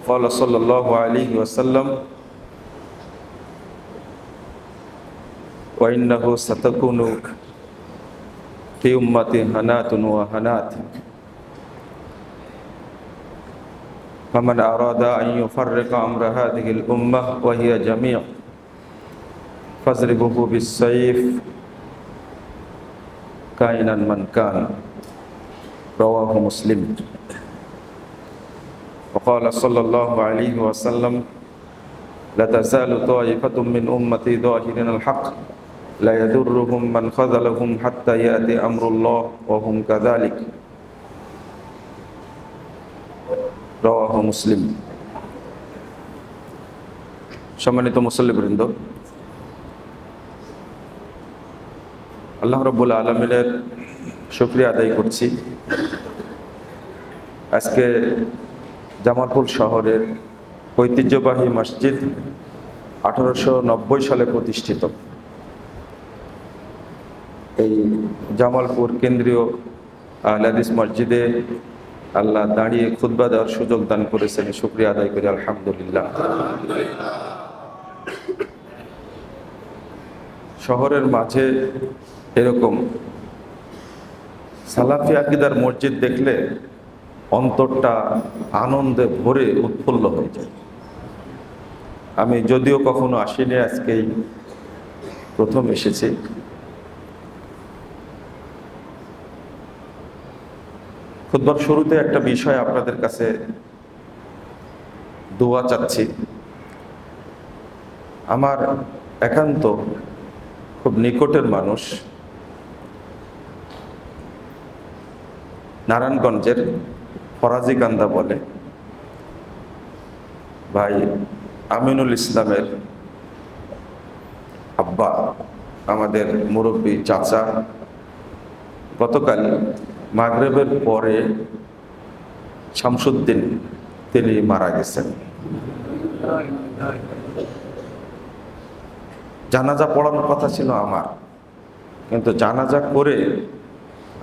وقال صلى الله عليه وسلم وإنه ستكون في أمتي هنات وهنات فمن أراد أن يفرق أمر هذه الأمة وهي جميع فاضربوه بالسيف كائنا من كان رواه مسلم وقال صلى الله عليه وسلم لا تزال طائفة من أمتي ظاهرين الحق لا يضرهم من خذلهم حتى يأتي أمر الله وهم كذلك رواه مسلم। সম্মানিত মুসল্লিবৃন্দ, আল্লাহ রাব্বুল আলামিনের শুকরিয়া আদায় করছি। আজকে জামালপুর শহরের ঐতিহ্যবাহী মসজিদ 1890 সালে প্রতিষ্ঠিত এই জামালপুর কেন্দ্রীয় আহলে হাদিস মসজিদে আল্লাহ দাঁড়িয়ে খুতবা দেওয়ার সুযোগ দান করেছেন, শুকরিয়া আদায় করি আলহামদুলিল্লাহ। শহরের মাঝে এরকম সালাফি আকীদার মসজিদ দেখলে অন্তরটা আনন্দে ভরে উৎফুল্ল হয়ে যায়। আমি যদিও কখনো আসিনি, আজকেই প্রথম এসেছি। খুতবার শুরুতে একটা বিষয় আপনাদের কাছে দোয়া চাচ্ছি। আমার একান্ত খুব নিকটের মানুষ, নারায়ণগঞ্জের ফরাজিকান্দা বলে ভাই আমিনুল ইসলামের আব্বা, আমাদের মুরব্বী চাচা, গতকাল মাগরিবের পরে শামসুদ্দিন তিনি মারা গেছেন। জানাজা পড়ানোর কথা ছিল আমার, কিন্তু জানাজা করে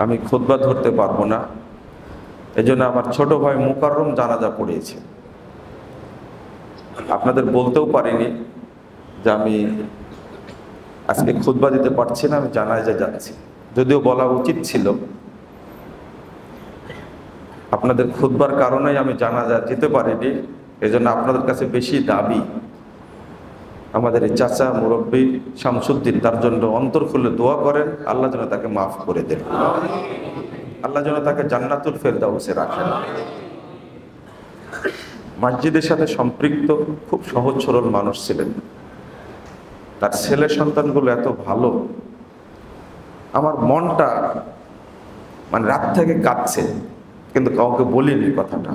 আমি খুতবা ধরতে পারবো না, এজন্য আমার ছোট ভাই মুকাররম জানাজা পড়িয়েছে। আপনাদের বলতেও পারিনি যে আমি আজকে খুতবা দিতে পারছি না, আমি জানাজা যাচ্ছি। যদিও বলা উচিত ছিল, আপনাদের খুতবার কারণেই আমি জানাজা যেতে পারিনি। এজন্য আপনাদের কাছে বেশি দাবি, আমাদের এই চাচা মুরব্বী শামসুদ্দিন, তার জন্য অন্তর খুলে দোয়া করেন, আল্লাহ যেন তাকে মাফ করে দেন, আল্লাহ যেন তাকে জান্নাতুল ফেরদাউসে রাখেন। মসজিদের সাথে সম্পৃক্ত খুব সহজ সরল মানুষ ছিলেন। তার ছেলে সন্তানগুলো এত ভালো, আমার মনটা মানে রাত থেকে কাঁদছে, কিন্তু কাউকে বলিনি কথাটা।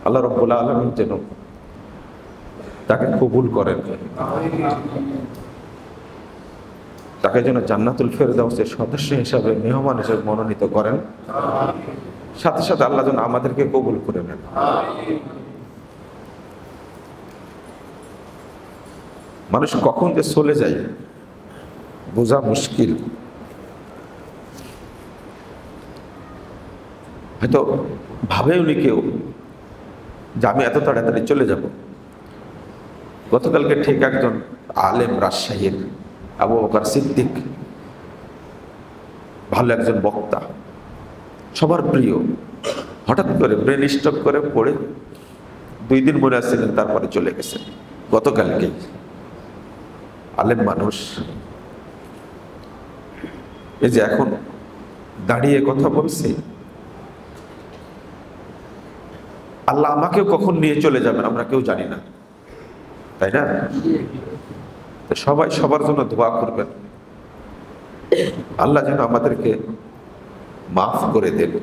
আল্লাহ রাব্বুল আলামিন যেন তাকে কবুল করেন, তাকে যেন জান্নাতুল ফেরদাউসের সদস্য হিসাবে, মেহমান হিসাবে মনোনীত করেন। সাথে সাথে আল্লাহ যেন আমাদেরকে কবুল করে নেন। মানুষ কখন যে চলে যায় বোঝা মুশকিল। হয়তো ভাবেওনি কেউ যে আমি এত তাড়াতাড়ি চলে যাব। গতকালকে ঠিক একজন আলেম, রাজশাহীর আবু বকর সিদ্দিক, ভালো একজন বক্তা, সবার প্রিয়, হঠাৎ করে ব্রেন স্ট্রোক করে পড়ে 2 দিন মনে আসছিলেন, তারপরে চলে গেছেন গতকালকেই। আলেম মানুষ, এই যে এখন দাঁড়িয়ে কথা বলছি, আল্লাহ আমাকেও কখন নিয়ে চলে যাবেন আমরা কেউ জানি না, তাই না? সবাই সবার জন্য দোয়া করবেন, আল্লাহ যেন আমাদেরকে মাফ করে দেন,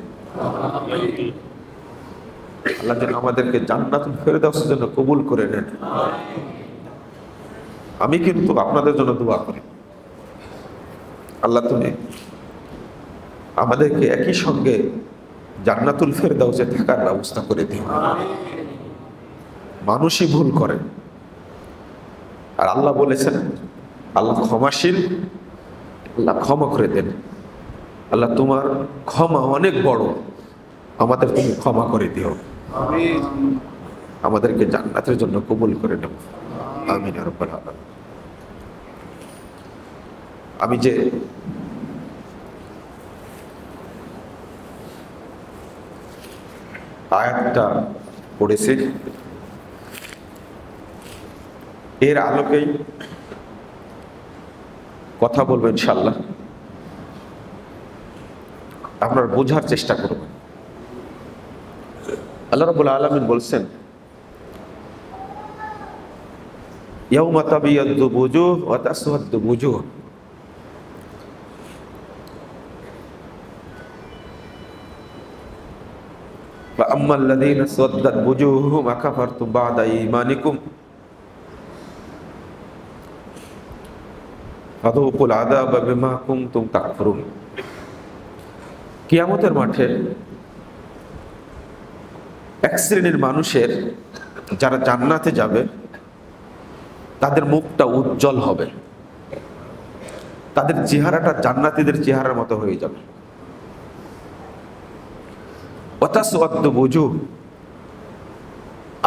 আল্লাহ যেন আমাদেরকে জান্নাতুল ফেরদাউসের জন্য কবুল করে নেন। আমি কিন্তু আপনাদের জন্য দোয়া করি, আল্লাহ তুমি আমাদেরকে একই সঙ্গে জান্নাতুল ফেরদাউসে থাকার ব্যবস্থা করে দিন। মানুষই ভুল করে, আর আল্লাহ বলেছেন আল্লাহ ক্ষমাশীল, আল্লাহ ক্ষমা করে দেন। আল্লাহ তোমার ক্ষমা অনেক বড়, আমাদের তুমি ক্ষমা করে দিও, আমাদেরকে জান্নাতের জন্য কবুল করে নেব, আমিন ইয়া রাব্বাল আলামিন। আমি যে আয়াতটা পড়েছি এর আলোকেই কথা বলবো ইনশাআল্লাহ। আপনারা বোঝার চেষ্টা করবেন। আল্লাহ রাব্বুল আলামিন বলছেন, ইয়াউমা তাবিয়াদ্দু বুজুহ ওয়া তাসওয়াদ্দু বুজুহ, فأما الذين اسودت وجوههم أكفرتم بعد إيمانكم فذوقوا العذاب بما كنتم تكفرون। কিয়ামতের মাঠে এক শ্রেণীর মানুষের যারা জান্নাতে যাবে তাদের মুখটা উজ্জ্বল হবে, তাদের চেহারাটা জান্নাতীদের চেহারার মতো হয়ে যাবে। ওয়াতাসওয়াদ্দু বুজুহ,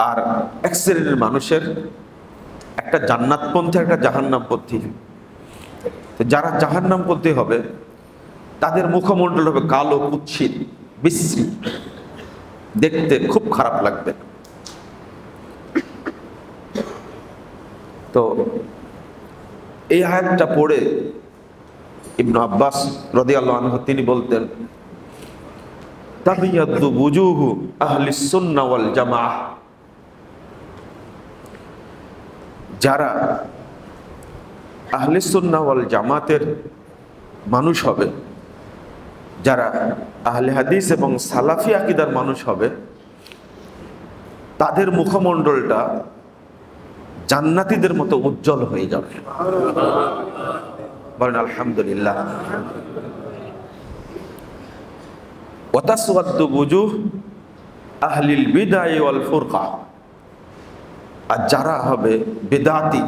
আর এক শ্রেণীর মানুষের একটা জান্নাতপন্থী একটা জাহান্নামপন্থী। যারা জাহান্নামপন্থী হবে তাদের মুখমণ্ডল হবে কালো, কুৎসিত, বিশ্রী, দেখতে খুব খারাপ লাগবে। তো এই আয়াতটা পড়ে ইবনে আব্বাস রাদিয়াল্লাহু আনহু তিনি বলতেন, তাবিয়াদ্দু বুজুহু আহলিস সুন্নাহ ওয়াল জামাআহ, যারা আহলিস সুন্নাহ ওয়াল জামাতের মানুষ হবে, যারা আহলে হাদিস এবং সালাফি আকীদার মানুষ হবে, তাদের মুখমণ্ডলটা জান্নাতীদের মতো উজ্জ্বল হয়ে যাবে। বলেন আলহামদুলিল্লাহ। ওয়াতাসওয়াদ্দু বুজুহ আহলিল বিদআ ওয়াল ফুরকা, আর যারা হবে বিদআতি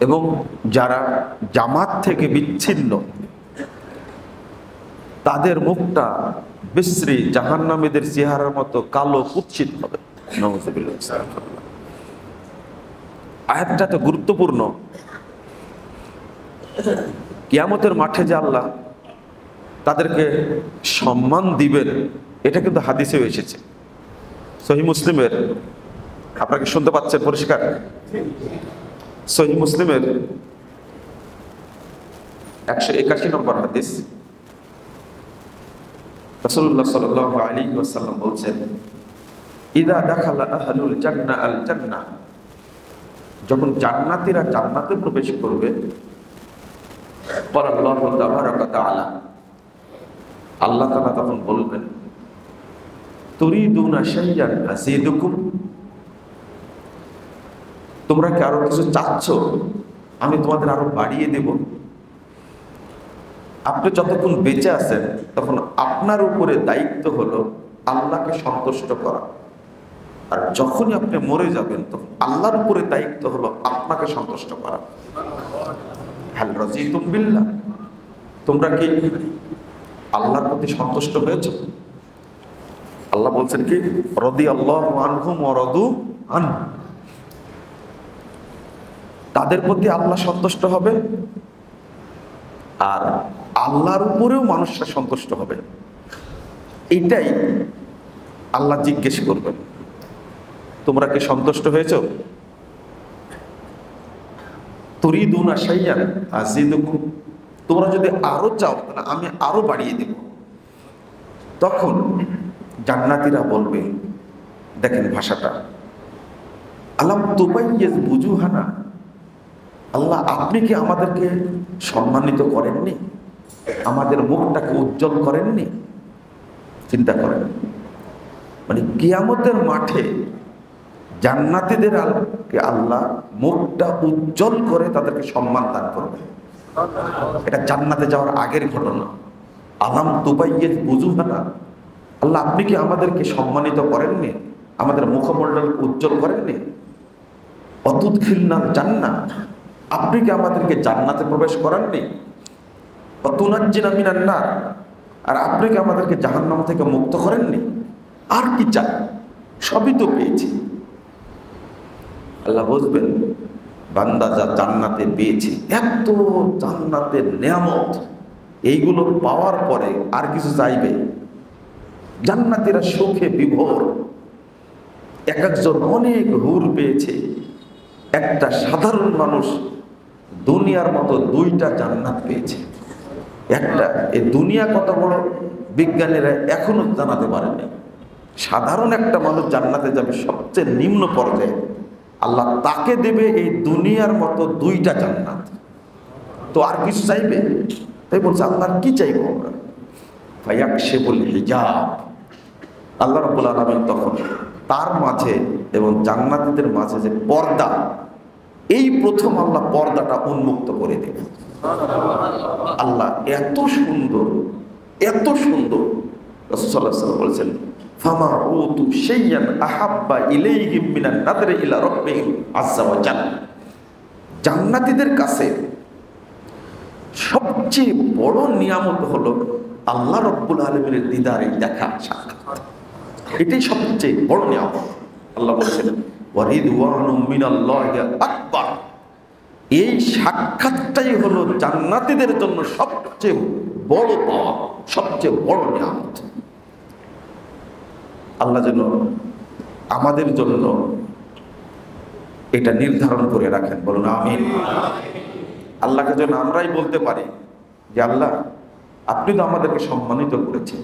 এবং যারা জামাত থেকে বিচ্ছিন্ন, তাদের মুখটা বিশ্রী জাহান্নামীদের চেহারার মতো কালো, কুৎসিত হবে। নাউযুবিল্লাহ। আয়াতটা তো গুরুত্বপূর্ণ। কিয়ামতের মাঠে যে আল্লাহ তাদেরকে সম্মান দিবেন, এটা কিন্তু হাদিসেও এসেছে। সহিহ মুসলিমের, আপনাকে শুনতে পাচ্ছেন পরিষ্কার? সহিহ মুসলিমের 181 নম্বর হাদিস, রাসূলুল্লাহ সাল্লাল্লাহু আলাইহি ওয়াসাল্লাম বলছেন, ইযা দাখালা আহলুল জান্নাহ আল জান্নাহ, যখন জান্নাতীরা জান্নাতে প্রবেশ করবে, আল্লাহু তাবারাকা তাআলা, আল্লাহ তাআলা তখন বলবেন, তুরিদুনা শাইয়ান আযীদুকুম, তোমরা কি আরো কিছু চাচ্ছ, আমি তোমাদের আরো বাড়িয়ে দেব। আপনি যতক্ষণ বেঁচে আছেন তখন আপনার উপরে দায়িত্ব হলো আল্লাহকে সন্তুষ্ট করা, আর যখনই আপনি মরে যাবেন তখন আল্লাহর উপরে দায়িত্ব হলো আপনাকে সন্তুষ্ট করা। হাল রাযীতুম বিল্লাহ, তোমরা কি আল্লাহর প্রতি সন্তুষ্ট হয়েছো? আল্লাহ বলছেন কি, রাদিয়াল্লাহু আনহুম ওয়া রাদু আনহু, তাদের প্রতি আল্লাহ সন্তুষ্ট হবে আর আল্লাহর উপরেও মানুষরা সন্তুষ্ট হবে। এইটাই আল্লাহ জিজ্ঞেস করবেন, তোমরা কি সন্তুষ্ট হয়েছো? তুরিদুনা শাইয়ান আযীদুকুম, তোমরা যদি আরো চাও তাহলে আমি আরো বাড়িয়ে দেব। তখন জান্নাতীরা বলবে, দেখেন ভাষাটা, আলাম তুবাইয়িজ বুজুহানা, আল্লাহ আপনি কি আমাদেরকে সম্মানিত করেননি, আমাদের মুখটাকে উজ্জ্বল করেননি? চিন্তা করেন, মানে কিয়ামতের মাঠে জান্নাতীদের আল্লাহ মুখটা উজ্জ্বল করে তাদেরকে সম্মান দান করবে। এটা জান্নাতে যাওয়ার আগের ঘটনা। আলাম তুবাইয়িজ বুজুহানা, আল্লাহ আপনি কি আমাদেরকে সম্মানিত করেননি, আমাদের মুখমণ্ডল উজ্জ্বল করেননি? অতুদখিলনাল জান্নাহ, আপনি কি আমাদেরকে জান্নাতে প্রবেশ করাননি? তুনাজ্জিনা মিনান নার, আর আপনি কি আমাদেরকে জাহান্নাম থেকে মুক্ত করেননি? আর কি চাই? সবই তো পেয়েছি। আল্লাহ বুঝবেন বান্দা যা জান্নাতে পেয়েছে, এত জান্নাতের নিয়ামত, এইগুলো পাওয়ার পরে আর কিছু চাইবে? জান্নাতীরা সুখে বিভোর, এক একজন অনেক হুর পেয়েছে। একটা সাধারণ মানুষ দুনিয়ার মতো 2টা জান্নাত পেয়েছে। একটা, এই দুনিয়া কত বড় বিজ্ঞানীরা এখনো জানাতে পারেনি। সাধারণ একটা মানুষ জান্নাতে যাবে সবচেয়ে নিম্ন পর্যায়ে, আল্লাহ তাকে দেবে এই দুনিয়ার মতো 2টা জান্নাত। তো আর কিছু চাইবে? তাই বলছে আল্লাহ কি চাইবো আমরা? ফায়াকশিফুল হিজাব, আল্লাহ রাব্বুল আলামিন তখন তার মাঝে এবং জান্নাতীদের মাঝে যে পর্দা, এই প্রথম আল্লাহ পর্দাটা উন্মুক্ত করে দেবে। আল্লাহ এত সুন্দর, এত সুন্দর। রাসূল সাল্লাল্লাহু আলাইহি ওয়াসাল্লাম বলেছেন, ফামা উতু শাইয়ান আহাব্বা ইলাইহিম মিনান নাদরি ইলা রাব্বিহিম আযজা ওয়া জাল্লা। জান্নাতীদের কাছে সবচেয়ে বড় নিয়ামত হলো আল্লাহ রাব্বুল আলামিনের দিদারে দেখা, সাক্ষাৎ। এটাই সবচেয়ে বড় নিয়ামত। আল্লাহ বলেছেন ওয়া রিদওয়ানুম মিনাল্লাহি আকবার। এই সাক্ষাৎটাই হলো জান্নাতীদের জন্য সবচেয়ে বড় পাওয়া, সবচেয়ে বড় নিয়ামত। আল্লাহ যেন আমাদের জন্য এটা নির্ধারণ করে রাখেন, বলুন আমিন। আল্লাহকে যেন আমরাই বলতে পারি যে আল্লাহ আপনি তো আমাদেরকে সম্মানিত করেছেন,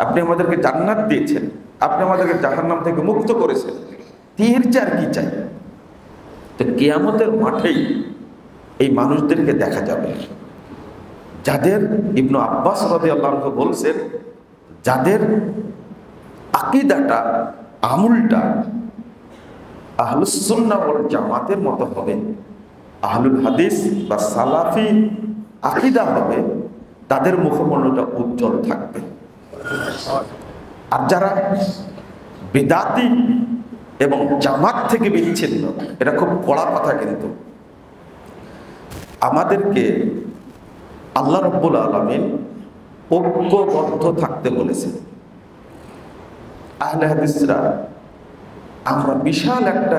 আপনি আমাদেরকে জান্নাত দিয়েছেন, আপনি আমাদেরকে জাহান্নাম থেকে মুক্ত করেছেন, এর চেয়ে আর কি চাই? তো কিয়ামতের মাঠেই এই মানুষদেরকে দেখা যাবে যাদের, ইবনু আব্বাস রাদিয়াল্লাহু আনহু বলছেন, যাদের আকীদাটা, আমলটা আহলুস সুন্নাহ ওয়াল জামাতের মতো হবে, আহলুল হাদিস বা সালাফি আকীদা হবে, তাদের মুখমণ্ডলটা উজ্জ্বল থাকবে। আর যারা বিদাতি এবং জামাত থেকে বিচ্ছিন্ন, এটা খুব কড়া কথা, কিন্তু আমাদেরকে আল্লাহ রাব্বুল আলামিন ঐক্যবদ্ধ থাকতে বলেছেন। আহলে হাদিসরা আমরা বিশাল একটা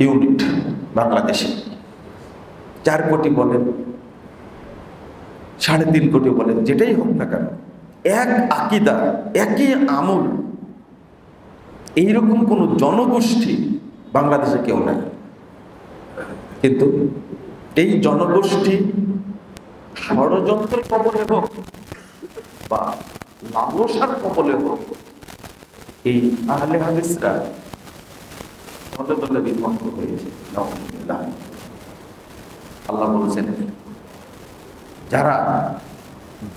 ইউনিট, বাংলাদেশে 4 কোটি বলেন, 3.5 কোটি বলেন, যেটাই হোক না কেন, এক আকীদা, একই আমল, এইরকম কোন জনগোষ্ঠী বাংলাদেশে কেউ নাই। কিন্তু এই জনগোষ্ঠী ষড়যন্ত্রের কবলে হোক বা লালসার কবলে হোক, এই আহলে হাদিসরা দলে দলে বিভক্ত হয়েছে। আল্লাহ বলছেন যারা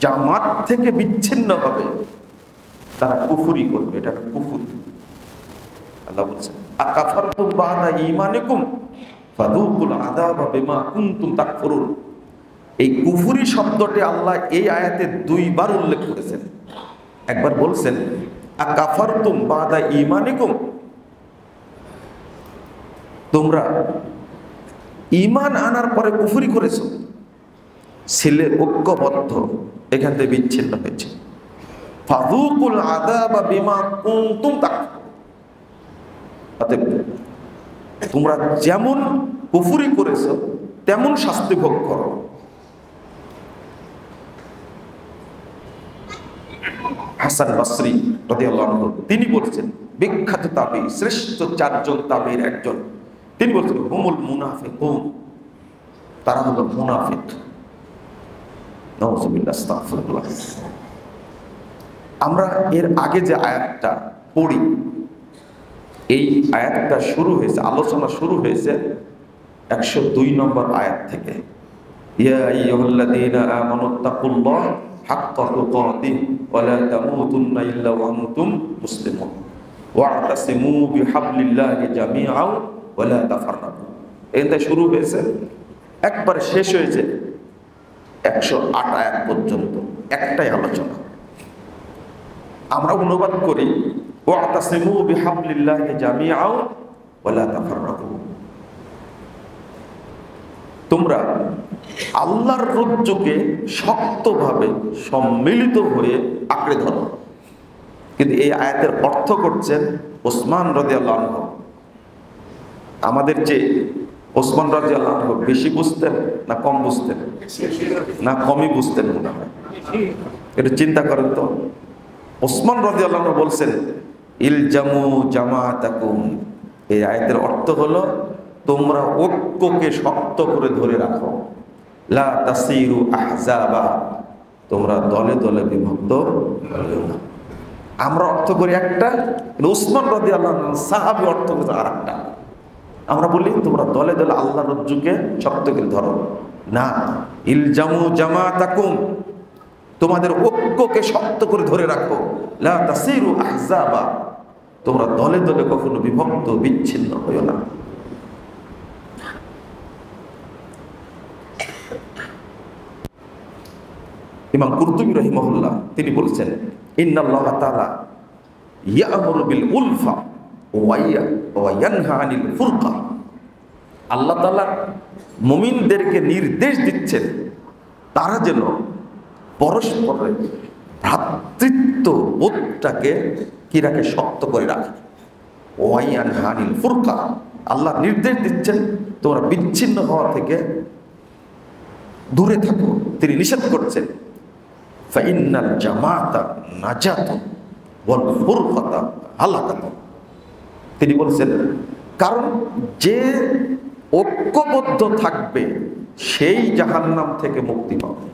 জামাত থেকে বিচ্ছিন্ন হবে তারা কুফরি করবে, এটা কুফর। আল্লাহ বলছেন আকাফারতুম বাদা ঈমানিকুম ফাযুকুল আযাবা বিমা কুনতুম তাকফুরুন। এই কুফরি শব্দটি আল্লাহ এই আয়াতে 2 বার উল্লেখ করেছেন। একবার বলছেন আকাফারতুম বাদা ঈমানিকুম, তোমরা ঈমান আনার পরে কুফরি করেছো। ছেলে ঐক্যবদ্ধ, এখান থেকে বিচ্ছিন্ন হয়েছে। ফাযুকুল আযাবা বিমা কুনতুম তাকফুরুন, অতএব তোমরা যেমন কুফরি করেছো তেমন শাস্তি ভোগ করো। হাসান বসরি রাদিয়াল্লাহু আনহু তিনি বলছেন, বিখ্যাত তাবী, শ্রেষ্ঠ 4 জন তাবীর একজন, তিনি বলছেন হুমুল মুনাফিকুন, তারা হলো মুনাফিক। নাউযুবিল্লাহ, আস্তাগফিরুল্লাহ। আমরা এর আগে যে আয়াতটা পড়ি, এই আয়াতটা শুরু হয়েছে, আলোচনা শুরু হয়েছে 102 নম্বর আয়াত থেকে। ইয়া আইয়ুহাল্লাযীনা আমানুত্তাকুল্লাহ হাক্কা তুকাতিহি ওয়া লা তামুতুন্না ইল্লা ওয়া আনতুম মুসলিমুন ওয়া'তাসিমু বিহাবলিল্লাহি জামিআন ওয়া লা তাফাররাকু। এটা শুরু হয়েছে, একবার শেষ হয়েছে 108 আয়াত পর্যন্ত একটাই আলোচনা। আমরা অনুবাদ করি ওয়া'তাসিমু বিহাবলিল্লাহি জামিআন ওয়া লা তাফাররাকু। তোমরা আল্লাহর রজ্জুকে শক্তভাবে সম্মিলিত হয়ে আঁকড়ে ধরো। কিন্তু এই আয়াতের অর্থ করছেন ওসমান রাদিয়াল্লাহু আনহু। আমাদের যে ওসমান রাদিয়াল্লাহু আনহু বেশি বুঝতেন না কম বুঝতেন? না কমই বুঝতেন মনে হয়। এটা চিন্তা করেন তো। ওসমান রাদিয়াল্লাহু আনহু বলছেন ইলজামু জামাতাকুম। এই আয়াতের অর্থ হলো তোমরা ঐক্যকে শক্ত করে ধরে রাখো, লা তাসিরু আহজাবা, তোমরা দলে দলে বিভক্ত হও না। আমরা অর্থ করি একটা, ওসমান রাদিয়াল্লাহু আনহু সাহাবী অর্থ করে আরেকটা। আমরা বলি তোমরা দলে দলে আল্লাহর রজ্জুকে শক্ত করে ধরো, না, ইলজামু জামাতাকুম, তোমাদের ঐক্যকে শক্ত করে ধরে রাখো, লা তাসিরু আহজাবা, তোমরা দলে দলে কখনো বিভক্ত বিচ্ছিন্ন হইও না। ইমাম কুরতুবী রাহিমাহুল্লাহ তিনি বলেছেন ইন্নাল্লাহ তাআলা ইয়া'মুরু বিল উলফা ওয়া ইয়ানহা আনিল ফুরকা। আল্লাহ তাআলা মুমিনদেরকে নির্দেশ দিচ্ছেন তারা যেন পরস্পরের ভ্রাতৃত্ব বোধটাকে কি রাখে, শক্ত করে রাখে। ওয়া ইয়ানহা আনিল ফুরকা, আল্লাহ নির্দেশ দিচ্ছেন তোমরা বিচ্ছিন্ন হওয়া থেকে দূরে থাকো। তিনি নিষেধ করছেন ফাইন্নাল জামাতা নাজাতুন ওয়াল ফুরকাতা হালাকাতুন। তিনি বলছেন কারণ যে ঐক্যবদ্ধ থাকবে সেই জাহান্নাম থেকে মুক্তি পাবে,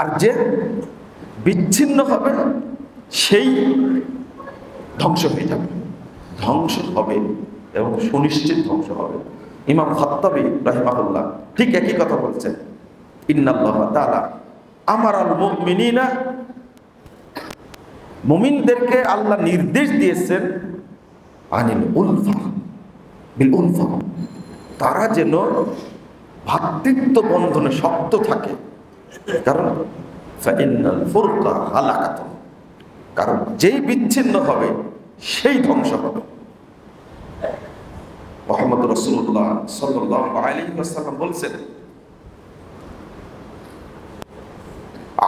আর যে বিচ্ছিন্ন হবে সেই ধ্বংস হয়ে যাবে, ধ্বংস হবে এবং সুনিশ্চিত ধ্বংস হবে। ইমাম খাত্তাবী রাহিমাহুল্লাহ ঠিক একই কথা বলছেন ইন্নাল্লাহ তাআলা আমারাল মুমিনিনা, মুমিনদেরকে আল্লাহ নির্দেশ দিয়েছেন আনিল উলফা বিল উলফা, তারা যেন ভ্রাতৃত্ব বন্ধনে শক্ত থাকে। কারণ ফাইন্নাল ফুরকা হালাকাতুন, কারণ যেই বিচ্ছিন্ন হবে সেই ধ্বংস হবে। মুহাম্মদ রাসূলুল্লাহ সাল্লাল্লাহু আলাইহি ওয়াসাল্লাম বলেছেন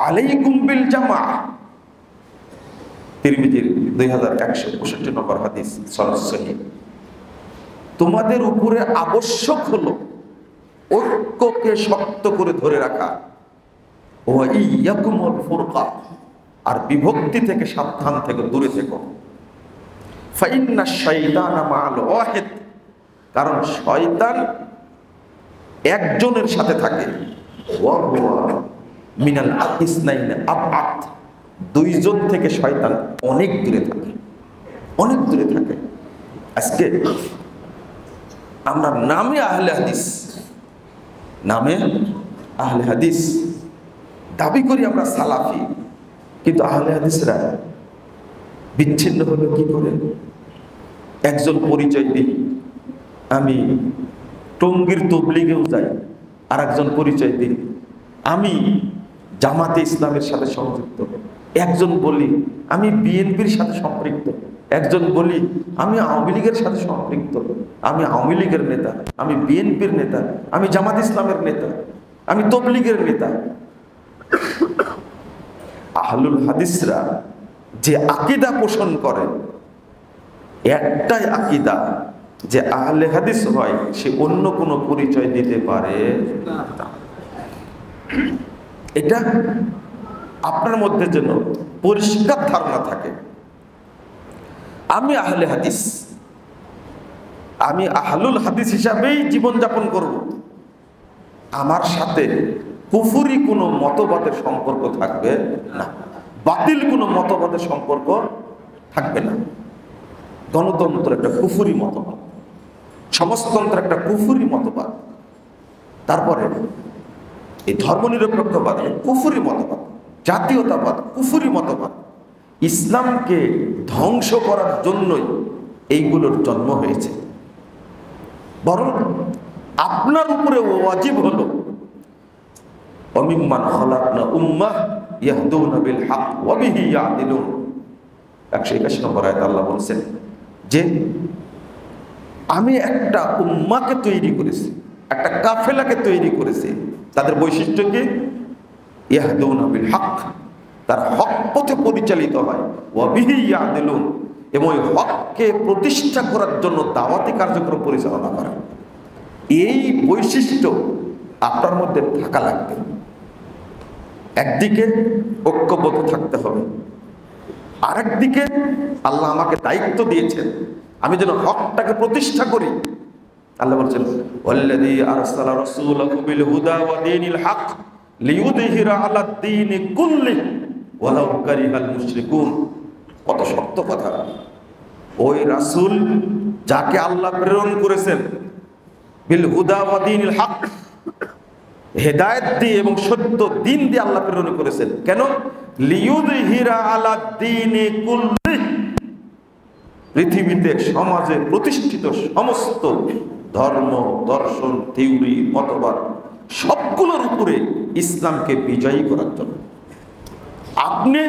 আলাইকুম বিল জামাআহ, তিরমিজির 2165 নম্বর হাদিস সহিহ। তোমাদের উপরে আবশ্যক হলো ঐক্যকে শক্ত করে ধরে রাখা, ওয়া ইয়াকুমুল ফুরকা, আর বিভক্তি থেকে সাবধান থেকে দূরে থেকো। ফাইন্না শাইতানা মাআল ওয়াহিদ, কারণ শয়তান একজনের সাথে থাকে, ওয়া হুয়া মিনাল ইসনাইন আবআদ, দুইজন থেকে শয়তান অনেক দূরে থাকে, অনেক দূরে থাকে। আজকে আমরা নামে আহলে হাদিস, নামে আহলে হাদিস দাবি করি আমরা সালাফি, কিন্তু আহলে হাদিসরা বিচ্ছিন্ন হলো কি করে? একজন পরিচয় দিই আমি টঙ্গীর তবলিগেও যাই, আর একজন পরিচয় দিই আমি জামাতে ইসলামের সাথে সংযুক্ত, একজন বলি আমি বিএনপির সাথে সম্পৃক্ত, একজন বলি আমি আওয়ামী লীগের সাথে সম্পৃক্ত, আমি আওয়ামী লীগের নেতা, আমি বিএনপির নেতা, আমি জামাত ইসলামের নেতা, আমি তবলিগের নেতা। আহলুল হাদিসরা যে আকীদা পোষণ করে একটাই আকীদা, যে আহলে হাদিস হয় সে অন্য কোনো পরিচয় দিতে পারে না। এটা আপনার মধ্যে যেন পরিষ্কার ধারণা থাকে, আমি আহলে হাদিস, আমি আহলুল হাদিস হিসাবেই জীবনযাপন করব, আমার সাথে কুফরি কোনো মতবাদের সম্পর্ক থাকবে না, বাতিল কোনো মতবাদের সম্পর্ক থাকবে না। গণতন্ত্র একটা কুফরি মতবাদ, সমাজতন্ত্র একটা কুফরি মতবাদ, তারপরে এই ধর্মনিরপেক্ষবাদ কুফরি মতবাদ, জাতীয়তাবাদ কুফরি মতবাদ। ইসলামকে ধ্বংস করার জন্যই এইগুলোর জন্ম হয়েছে। বরং আপনার উপরে ওয়াজিব হলো অমিম্মান খালাকনা উম্মাহ ইয়াহদুনা বিল হক ওয়া বিহি ইয়াদিলুন। 181 নম্বর আয়াতে আল্লাহ বলেছেন যে আমি একটা উম্মাহকে তৈরি করেছি, একটা কাফেলাকে তৈরি করেছে। তাদের বৈশিষ্ট্য কি? ইয়াহদুনা বিল হক, তারা হক পথে পরিচালিত হয়, ওয়া বিহি ইয়াদিলুন, এবং ওই হককে প্রতিষ্ঠা করার জন্য দাওয়াতি কার্যক্রম পরিচালনা করে। এই বৈশিষ্ট্য আপনার মধ্যে থাকা লাগবে। একদিকে ঐক্যবদ্ধ থাকতে হবে, আরেকদিকে আল্লাহ আমাকে দায়িত্ব দিয়েছেন আমি যেন হকটাকে প্রতিষ্ঠা করি। আল্লাহ বলছেন, ওয়াল্লাযী আরসালা রাসূলাহু বিল হুদা ওয়া দীনিল হক লিইয়ুযহিরা আলাদ দীনি কুল্লিহি ওয়ালাউ কারিহাল মুশরিকুন। কত শক্ত কথা! ওই রাসূল যাকে আল্লাহ প্রেরণ করেছেন বিল হুদা ওয়া দীনিল হক, হেদায়েত দিয়ে এবং সত্য দিন দিয়ে আল্লাহ প্রেরণ করেছেন। কেন? লিইয়ুযহিরা আলাদ দীনি কুল্লিহি, পৃথিবীতে সমাজে প্রতিষ্ঠিত সমস্ত ধর্ম, দর্শন, থিওরি, মতবাদ সবগুলোর উপরে ইসলামকে বিজয়ী করার জন্য আপনি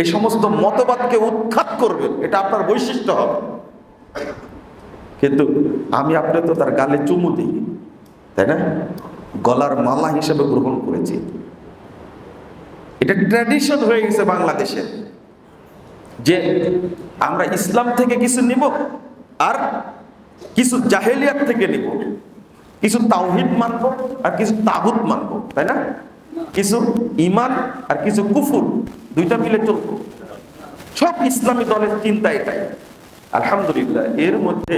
এই সমস্ত মতবাদকে উৎখাত করবেন, এটা আপনার বৈশিষ্ট্য হবে। কিন্তু আমি আপনি তো তার গালে চুমু দিই, তাই না? গলার মালা হিসেবে গ্রহণ করেছি। এটা ট্র্যাডিশন হয়ে গেছে বাংলাদেশে যে আমরা ইসলাম থেকে কিছু নিব আর কিছু জাহেলিয়াত থেকে নিব, কিছু তাওহীদ মানব আর কিছু তাগুত মানব, তাই না? কিছু ঈমান আর কিছু কুফর, দুইটা মিলে চলবো। সব ইসলামী দলের চিন্তা এটাই। আলহামদুলিল্লাহ, এর মধ্যে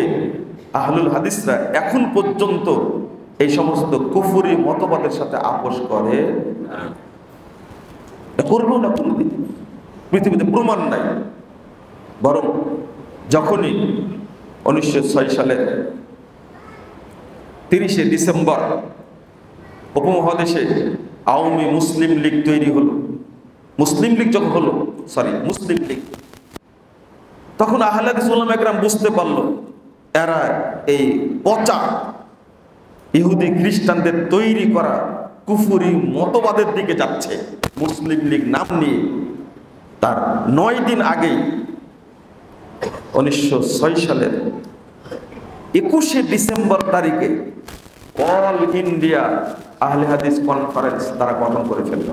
আহলুল হাদিসরা এখন পর্যন্ত এই সমস্ত কুফরি মতবাদের সাথে আপোষ করে করবো না, কোনদিন পৃথিবীতে প্রমাণ নাই। বরং যখনই 1906 সালের 30শে ডিসেম্বর উপমহাদেশে আওয়ামী মুসলিম লীগ তৈরি হলো, মুসলিম লীগ যখন হলো, মুসলিম লীগ, তখন আহলে হাদিস উলামা একরাম বুঝতে পারলো এরা এই পচা ইহুদি খ্রিস্টানদের তৈরি করা কুফরি মতবাদের দিকে যাচ্ছে। মুসলিম লীগ নাম নিয়ে তার 9 দিন আগেই 1906 সালের 21শে ডিসেম্বর তারিখে অল ইন্ডিয়া আহলে হাদিস কনফারেন্স তারা গঠন করে ফেলল।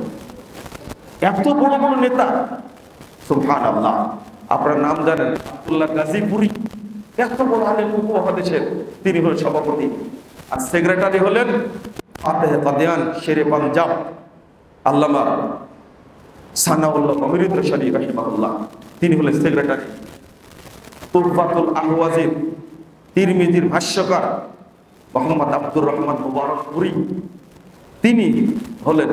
এত বড় বড় নেতা, সুবহানাল্লাহ, আপনার নাম জানেন আব্দুল্লাহ গাজীপুরি, এত বড় আলেম উপমহাদেশের, তিনি হলেন সভাপতি। আর সেক্রেটারি হলেন ফাতেহ কাদিয়ান, শেরে পাঞ্জাব, আল্লামা সানাউল্লাহ আমিরুদ রশাদি রাহিমাহুল্লাহ, তিনি হলেন সেক্রেটারি। তুহফাতুল আহওয়াজির তিরমিজির ভাষ্যকার মোহাম্মদ আব্দুর রহমান মুবারকপুরি, তিনি হলেন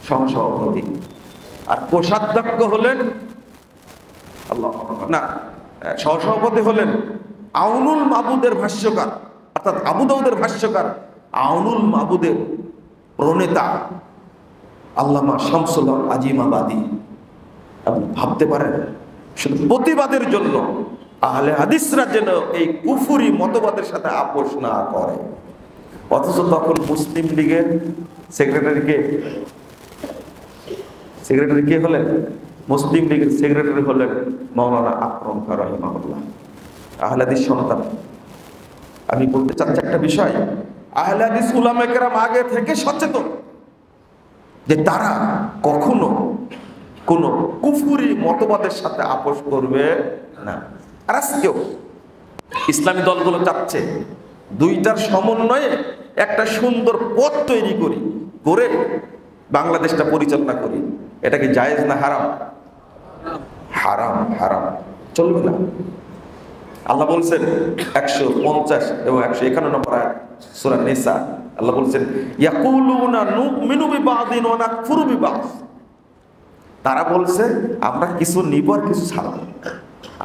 সহসভাপতি। আর কোষাধ্যক্ষ হলেন সহসভাপতি হলেন আউনুল মাবুদের ভাষ্যকার, অর্থাৎ আবু দাউদের ভাষ্যকার আউনুল মাবুদের প্রণেতা আল্লামা শামসুল হক আজিমাবাদী। আপনি ভাবতে পারেন শুধু প্রতিবাদের জন্য আহলে হাদিসরা যেন এই কুফরি মতবাদের সাথে আপোষ না করে। অথচ তখন মুসলিম লীগের সেক্রেটারি কে হলেন? মুসলিম লীগের সেক্রেটারি হলেন মাওলানা আকরাম খাঁ রাহিমাহুল্লাহ, আহলে হাদিস সন্তান। আমি বলতে চাচ্ছি একটা বিষয়, আহলে হাদিস উলামা কেরাম আগে থেকে সচেতন যে তারা কখনো কোন কুফরি মতবাদের সাথে আপোষ করবে না। আর আজকেও ইসলামী দলগুলো চাচ্ছে দুইটার সমন্বয়ে একটা সুন্দর পথ তৈরি করে বাংলাদেশটা পরিচালনা করি। এটা কি জায়েজ না হারাম? হারাম, হারাম, চলবে না। আল্লাহ বলছেন 150 এবং 151 নম্বর আয়াত সূরা নিসা, আল্লাহ বলছেন ইয়াকুলুনা নুমিনু বিবাদিন ওয়া নাকফুরু বিবাদ। তারা বলছে আমরা কিছু নিব আর কিছু ছাড়ব,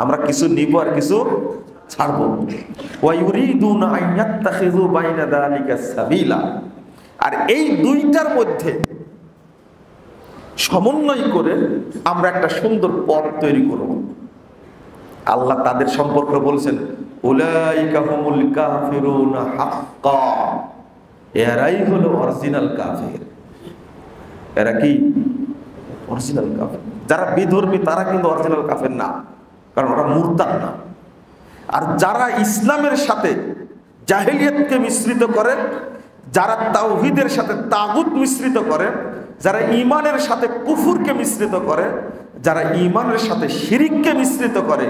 আমরা কিছু নিব আর কিছু ছাড়ব। ওয়া ইউরিদুনা আন ইয়াত্তাখিযু বাইনা যালিকা সাবিলা। আর এই দুইটার মধ্যে সমন্বয় করে আমরা একটা সুন্দর পথ তৈরি করব। আল্লাহ তাদের সম্পর্কে বলছেন উলাইকা হুমুল কাফিরুনা হাক্কা, এরাই হলো অরিজিনাল কাফের। এরা কি অরিজিনাল কাফের? যারা বিধর্মী তারা কিন্তু অরিজিনাল কাফের না, কারণ ওরা মুরতাদ না। আর যারা ইসলামের সাথে জাহেলিয়াতকে মিশ্রিত করে, যারা তাওহীদের সাথে তাগুত মিশ্রিত করে, যারা ঈমানের সাথে কুফুরকে মিশ্রিত করে, যারা ঈমানের সাথে শিরিককে মিশ্রিত করে,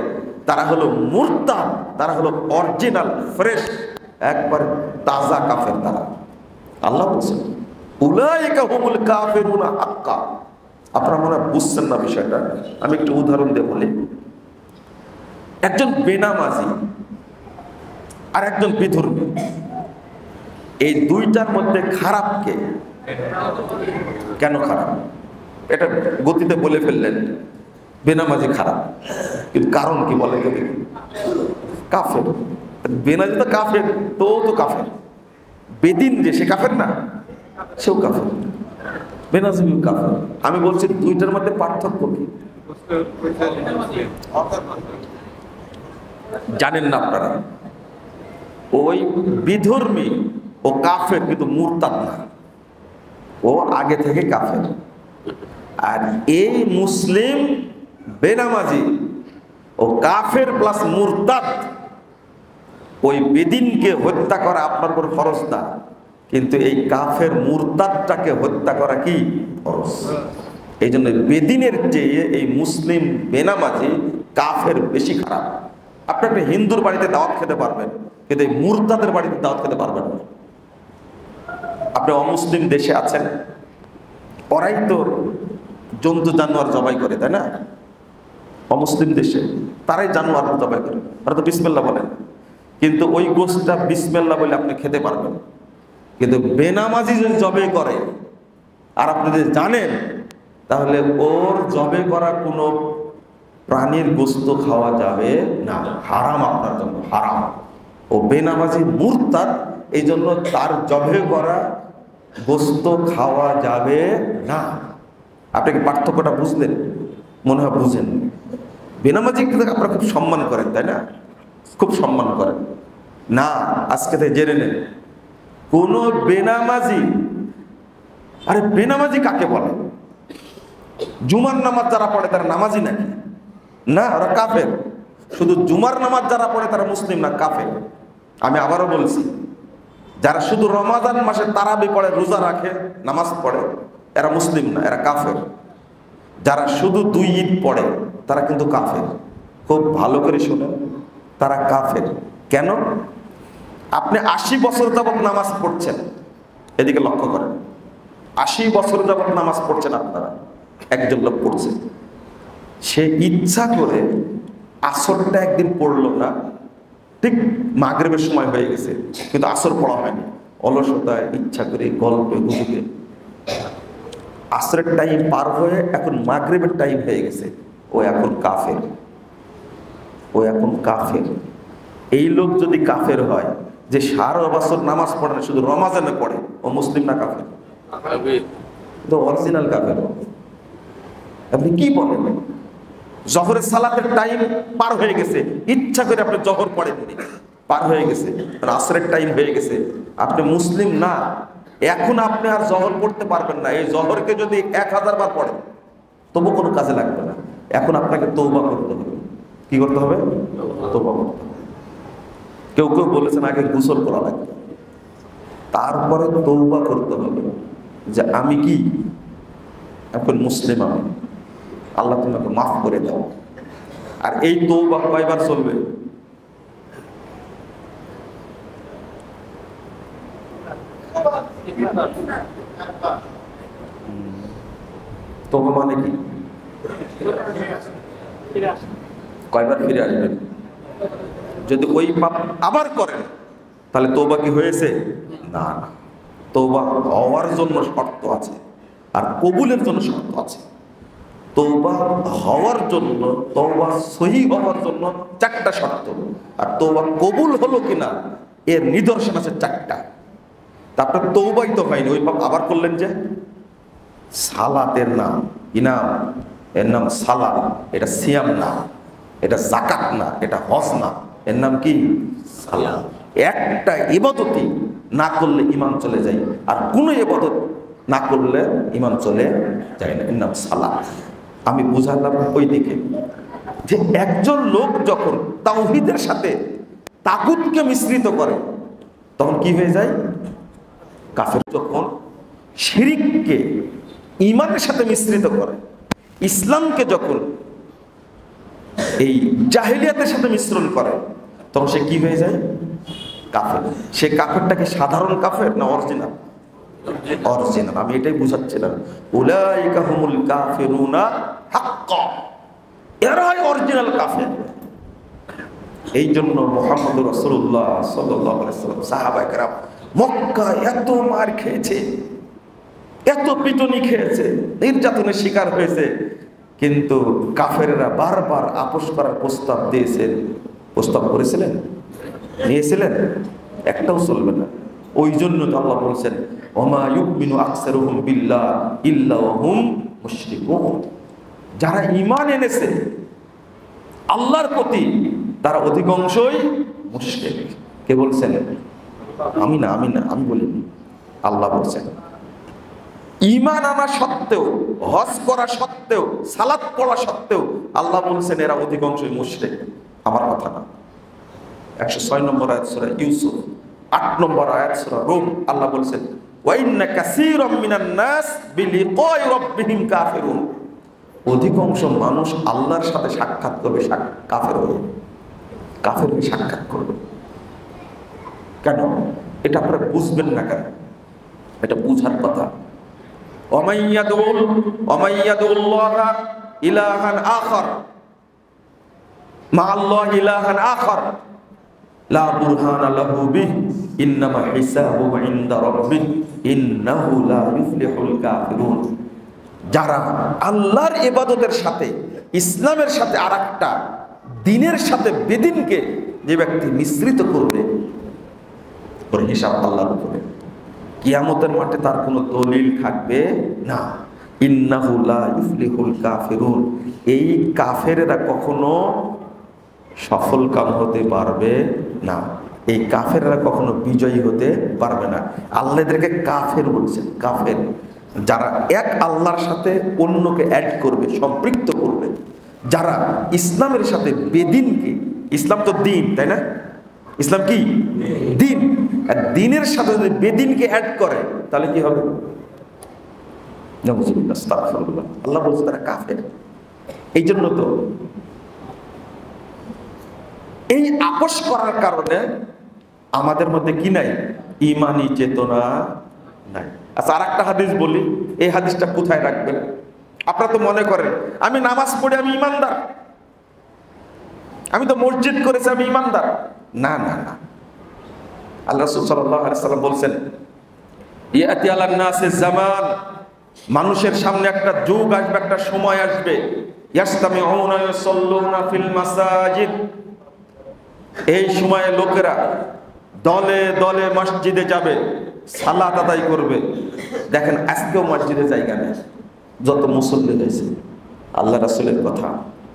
তারা হলো মুরতাদ, তারা হলো অরিজিনাল ফ্রেশ একবার তাজা কাফের। তারা আল্লাহ বলছেন উলাইকা হুমুল কাফিরুনা হাক্কা। আপনারা মনে হয় বুঝছেন না বিষয়টা, আমি একটু উদাহরণ দিয়ে বলি। একজন বেনামাজি আর একজন বিধর্মী, এই দুইটার মধ্যে খারাপ কে? কেন খারাপ? এটা গতিতে বলে ফেললেন বেনামাজি খারাপ, কিন্তু কারণ কি বলে তো দেখি। কাফের। বেনামাজি তো কাফের, তো কাফের। বেদিন যে সে কাফের না, সেও কাফের, বেনামাজিও কাফের। আমি বলছি দুইটার মধ্যে পার্থক্য কি জানেন না আপনারা? ওই বিধর্মী ও কাফের, কিন্তু মুরতাদ না, ও আগে থেকে কাফের। আর এই মুসলিম বেনামাজি ও কাফের প্লাস মুরতাদ, ওই বেদিনকে হত্যা করা আপনার উপর ফরজ না, কিন্তু এই কাফের মুরতাদটাকে হত্যা করা কি ফরজ। এই জন্য বেদিনের চেয়ে এই মুসলিম বেনামাজি কাফের বেশি খারাপ। আপনি একটা হিন্দুর বাড়িতে দাওয়াত খেতে পারবেন, কিন্তু এই মুরতাদের বাড়িতে দাওয়াত খেতে পারবেন না। আপনি অমুসলিম দেশে আছেন, ওরাই তো জন্তু জানোয়ার জবাই করে, তাই না? অমুসলিম দেশে তারাই জানোয়ার জবাই করে, ওরা তো বিসমিল্লাহ বলেন, কিন্তু ওই গোশতটা বিসমিল্লাহ বলে আপনি খেতে পারবেন। কিন্তু বেনামাজি যদি জবাই করে আর আপনি যদি জানেন, তাহলে ওর জবাই করা কোনো প্রাণীর গোশত খাওয়া যাবে না, হারাম, আপনার জন্য হারাম। ও বেনামাজি মুরতাদ, এই জন্য তার জবাই করা গোশত খাওয়া যাবে না। আপনি কি পার্থক্যটা বুঝলেন? মনে হয় বুঝেন। বেনামাজি আপনারা খুব সম্মান করেন, তাই না? খুব সম্মান করেন না। আজকে থেকে জেনে নেন, কোন বেনামাজি, আরে বেনামাজি কাকে বলে? জুমার নামাজ যারা পড়ে তারা নামাজি নাকি? না, ওরা কাফের। শুধু জুমার নামাজ যারা পড়ে তারা মুসলিম না, কাফের। আমি আবারও বলছি, যারা শুধু রমাদান মাসে তারাবি পড়ে, রোজা রাখে, নামাজ পড়ে, এরা মুসলিম না, এরা কাফের। যারা শুধু দুই ঈদ পড়ে তারা কিন্তু কাফের। খুব ভালো করে শুনেন, তারা কাফের। কেন? আপনি 80 বছর যাবত নামাজ পড়ছেন, এদিকে লক্ষ্য করেন, 80 বছর যাবত নামাজ পড়ছেন আপনারা। একজন লোক পড়ছে, সে ইচ্ছা করে আসরটা একদিন পড়লো না, ঠিক মাগরিবের সময় হয়ে গেছে, কিন্তু আসর পড়া হয়নি, অলসতায়, ইচ্ছা করে, গল্পে গুজবে আসরের টাইম পার হয়ে এখন মাগরিবের টাইম হয়ে গেছে, ও এখন কাফের। ও এখন কাফের। এই লোক যদি কাফের হয়, যে সারা বছর নামাজ পড়ে না, শুধু রমাজানে পড়ে, ও মুসলিম না কাফের? তো অরিজিনাল কাফের। আপনি কি বলেন? জহরের সালাতের টাইম পার হয়ে গেছে, ইচ্ছা করে আপনি জহর পড়েননি, পার হয়ে গেছে, আসরের টাইম হয়ে গেছে, আপনি মুসলিম না। এখন আপনি আর জহর পড়তে পারবেন না। এই জহরকে যদি 1000 বার পড়েন তবু কোনো কাজে লাগবে না। এখন আপনাকে তওবা করতে হবে। কি করতে হবে? তওবা করতে হবে। কেউ কেউ বলেছেন আগে গোসল করা লাগবে, তারপরে তওবা করতে হবে যে আমি কি এখন মুসলিম, আমি, আল্লাহ তোমাকে মাফ করে দাও। আর এই তওবা কয়বার চলবে? তওবা মানে কি? কয়বার ফিরে আসবেন? যদি ওই পাপ আবার করেন তাহলে তওবা কি হয়েছে? না না, তওবা হওয়ার জন্য শর্ত আছে আর কবুলের জন্য শর্ত আছে। তওবা হওয়ার জন্য, তওবা সহি হওয়ার জন্য 4টা শর্ত, আর তওবা কবুল হলো কিনা এর নিদর্শন আছে 4টা। তারপর তওবাই তো হয়নি, ওই পাপ আবার করলেন যে। সালাতের নাম কি নাম? এর নাম সালাত। এটা সিয়াম না, এটা যাকাত না, এটা হজ না, এর নাম কি? সালাত। একটা ইবাদতই না করলে ঈমান চলে যায়, আর কোনো ইবাদত না করলে ঈমান চলে যায় না, এর নাম সালাত। আমি বুঝালাম ওই দিকে যে একজন লোক যখন তাওহীদের সাথে তাগুতকে মিশ্রিত করে, তখন কি হয়ে যায়? কাফের। যখন শিরককে ঈমানের সাথে মিশ্রিত করে, ইসলামকে যখন এই জাহেলিয়াতের সাথে মিশ্রণ করে, তখন সে কি হয়ে যায়? কাফের। সে কাফেরটাকে সাধারণ কাফের না অরিজিনাল? অরিজিনাল। আমি এটাই বুঝাচ্ছিলাম, উলাইকা হুমুল কাফিরুনা হাক্কা, এরাই অরিজিনাল কাফের। এই জন্য মুহাম্মদুর রাসূলুল্লাহ সাল্লাল্লাহু আলাইহি ওয়াসাল্লাম, সাহাবায়ে কেরাম মক্কায় এত মার খেয়েছে, এত পিটুনি খেয়েছে, নির্যাতনের শিকার হয়েছে, কিন্তু কাফেররা বারবার আপোষ করার প্রস্তাব দিয়েছেন। প্রস্তাব করেছিলেন? নিয়েছিলেন? একটাও চলবে না। ওই জন্য তো আল্লাহ বলছেন, ওমা ইউমিনু আকসারুহুম বিল্লাহ ইল্লা ওয়া হুম মুশরিকুন। যারা ঈমান এনেছে আল্লাহর প্রতি, তারা অধিকাংশই মুশরিক। কে বলছেন? আমি না, আমি বলিনি, আল্লাহ বলছেন। ঈমান আনা সত্ত্বেও, হজ করা সত্ত্বেও, সালাত পড়া সত্ত্বেও আল্লাহ বলছেন এরা অধিকাংশই মুশরিক। আমার কথা না। 106 নম্বর আয়াত সূরা ইউসুফ, 8 নম্বর আয়াত সূরা রুম, আল্লাহ বলছেন ওয়া ইন্না কাসীরাম মিনান নাস বিলিকাই রাব্বিহিম কাফিরুন। অধিকাংশ মানুষ আল্লাহর সাথে সাক্ষাৎ করবে কাফের হয়ে, কাফের হয়ে সাক্ষাৎ করবে। কেন? এটা আপনারা বুঝবেন না কেন? এটা বুঝার কথা। ওমাইয়াদুল্লাহা ইলাহান আখার মা আল্লাহ ইলাহান আখার লা বুরহানা লাহু বিহি ইন্নামা হিসাবুহু ইনদা রাব্বিহি ইন্নাহু লা ইফলিহুল কাফিরুন। যারা আল্লাহর ইবাদতের সাথে, ইসলামের সাথে আরেকটা দ্বীনের সাথে বেদিনকে যে ব্যক্তি মিশ্রিত করবে, ওর হিসাব আল্লাহর উপরে। কিয়ামতের মাঠে তার কোনো দলিল থাকবে না। ইন্নাহু লা ইফলিহুল কাফিরুন। এই কাফেরেরা কখনো সফল কাম হতে পারবে না। এই কাফেররা কখনো বিজয়ী হতে পারবে না। আল্লাহ এদেরকে কাফের বলছেন। কাফের যারা এক আল্লাহর সাথে অন্যকে অ্যাড করবে, সম্পৃক্ত করবে, যারা ইসলামের সাথে বেদিনকে, ইসলাম তো দিন, তাই না? ইসলাম কি? দিন। আর দিনের সাথে যদি বেদিনকে অ্যাড করে, তাহলে কি হবে? আল্লাহ বলছে তারা কাফের। এই জন্য তো এই আপোষ করার কারণে আমাদের মধ্যে কি নাই? ঈমানি চেতনা নাই। আচ্ছা, আর একটা হাদিস বলি, এই হাদিসটা কোথায় রাখবেন? আপনারা তো মনে করেন আমি নামাজ পড়ে আমি ঈমানদার, আমি তো মসজিদ করেছি আমি ঈমানদার। না না না, আল্লাহ রাসূল সাল্লাল্লাহু আলাইহি ওয়াসাল্লাম বলছেন, ইয়াতি আলান নাসিস জামান, মানুষের সামনে একটা যুগ আসবে, একটা সময় আসবে, ইয়াসতামিউনা ইয়াসাল্লুনা ফিল মাসাজিদ। এই সময়ে লোকেরা দলে দলে মসজিদে যাবে, সালাত আদায় করবে। দেখেন আজকেও মসজিদে জায়গা নেই, যত মুসল্লি হয়েছে। আল্লাহ রাসূলের কথা,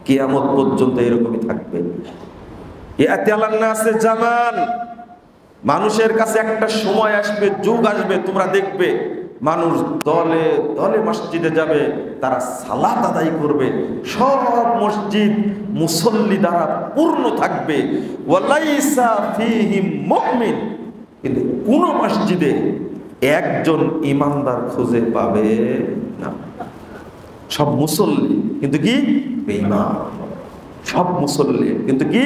কিয়ামত পর্যন্ত এরকমই থাকবে। ইয়াতি আলান নাসিস জামান, মানুষের কাছে একটা সময় আসবে, যুগ আসবে, তোমরা দেখবে মানুষ দলে দলে মসজিদে যাবে, তারা সালাত আদায় করবে, সব মসজিদ মুসল্লি দ্বারা পূর্ণ থাকবে। ওয়ালাইসা ফীহিম মুমিন, কিন্তু কোন মসজিদে একজন ইমানদার খুঁজে পাবে না। সব মুসল্লি কিন্তু কি বেঈমান, সব মুসল্লি কিন্তু কি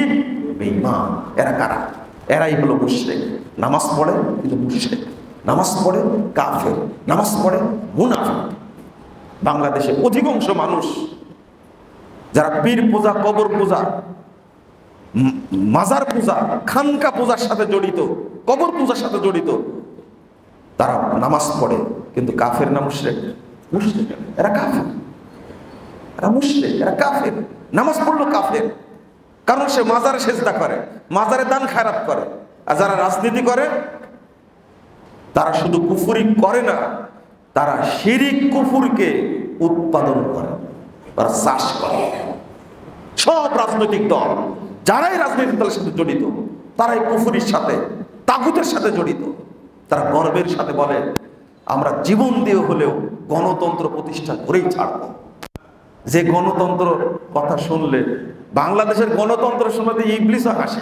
বেঈমান। এরা কারা? এরাই হলো মুশরিক। নামাজ পড়ে কিন্তু মুশরিক, নামাজ পড়ে কাফের, নামাজ পড়ে মুনাফিক। বাংলাদেশে অধিকাংশ মানুষ যারা পীর পূজা, কবর পূজা, মাজার পূজা, খানকা পূজার সাথে জড়িত, কবর পূজার সাথে জড়িত, তারা নামাজ পড়ে কিন্তু কাফের না মুশরিক? মুশরিক। এরা কাফের, এরা মুশরিক, এরা কাফের। নামাজ পড়লো কাফের, কারণ সে মাজারে সেজদা করে, মাজারে দান খায়রাত করে। আর যারা রাজনীতি করে তারা শুধু কুফরি করে না, তারা শিরিক কুফরকে উৎপাদন করে, তারা চাষ করে। সব রাজনৈতিক দল যারাই রাজনৈতিক দলের সাথে জড়িত, তারাই কুফরির সাথে, তাগুতের সাথে জড়িত। তারা গর্বের সাথে বলে, আমরা জীবন দিয়ে হলেও গণতন্ত্র প্রতিষ্ঠা করেই ছাড়ব। যে গণতন্ত্র কথা শুনলে, বাংলাদেশের গণতন্ত্র শুনলে ইবলিসও হাসে।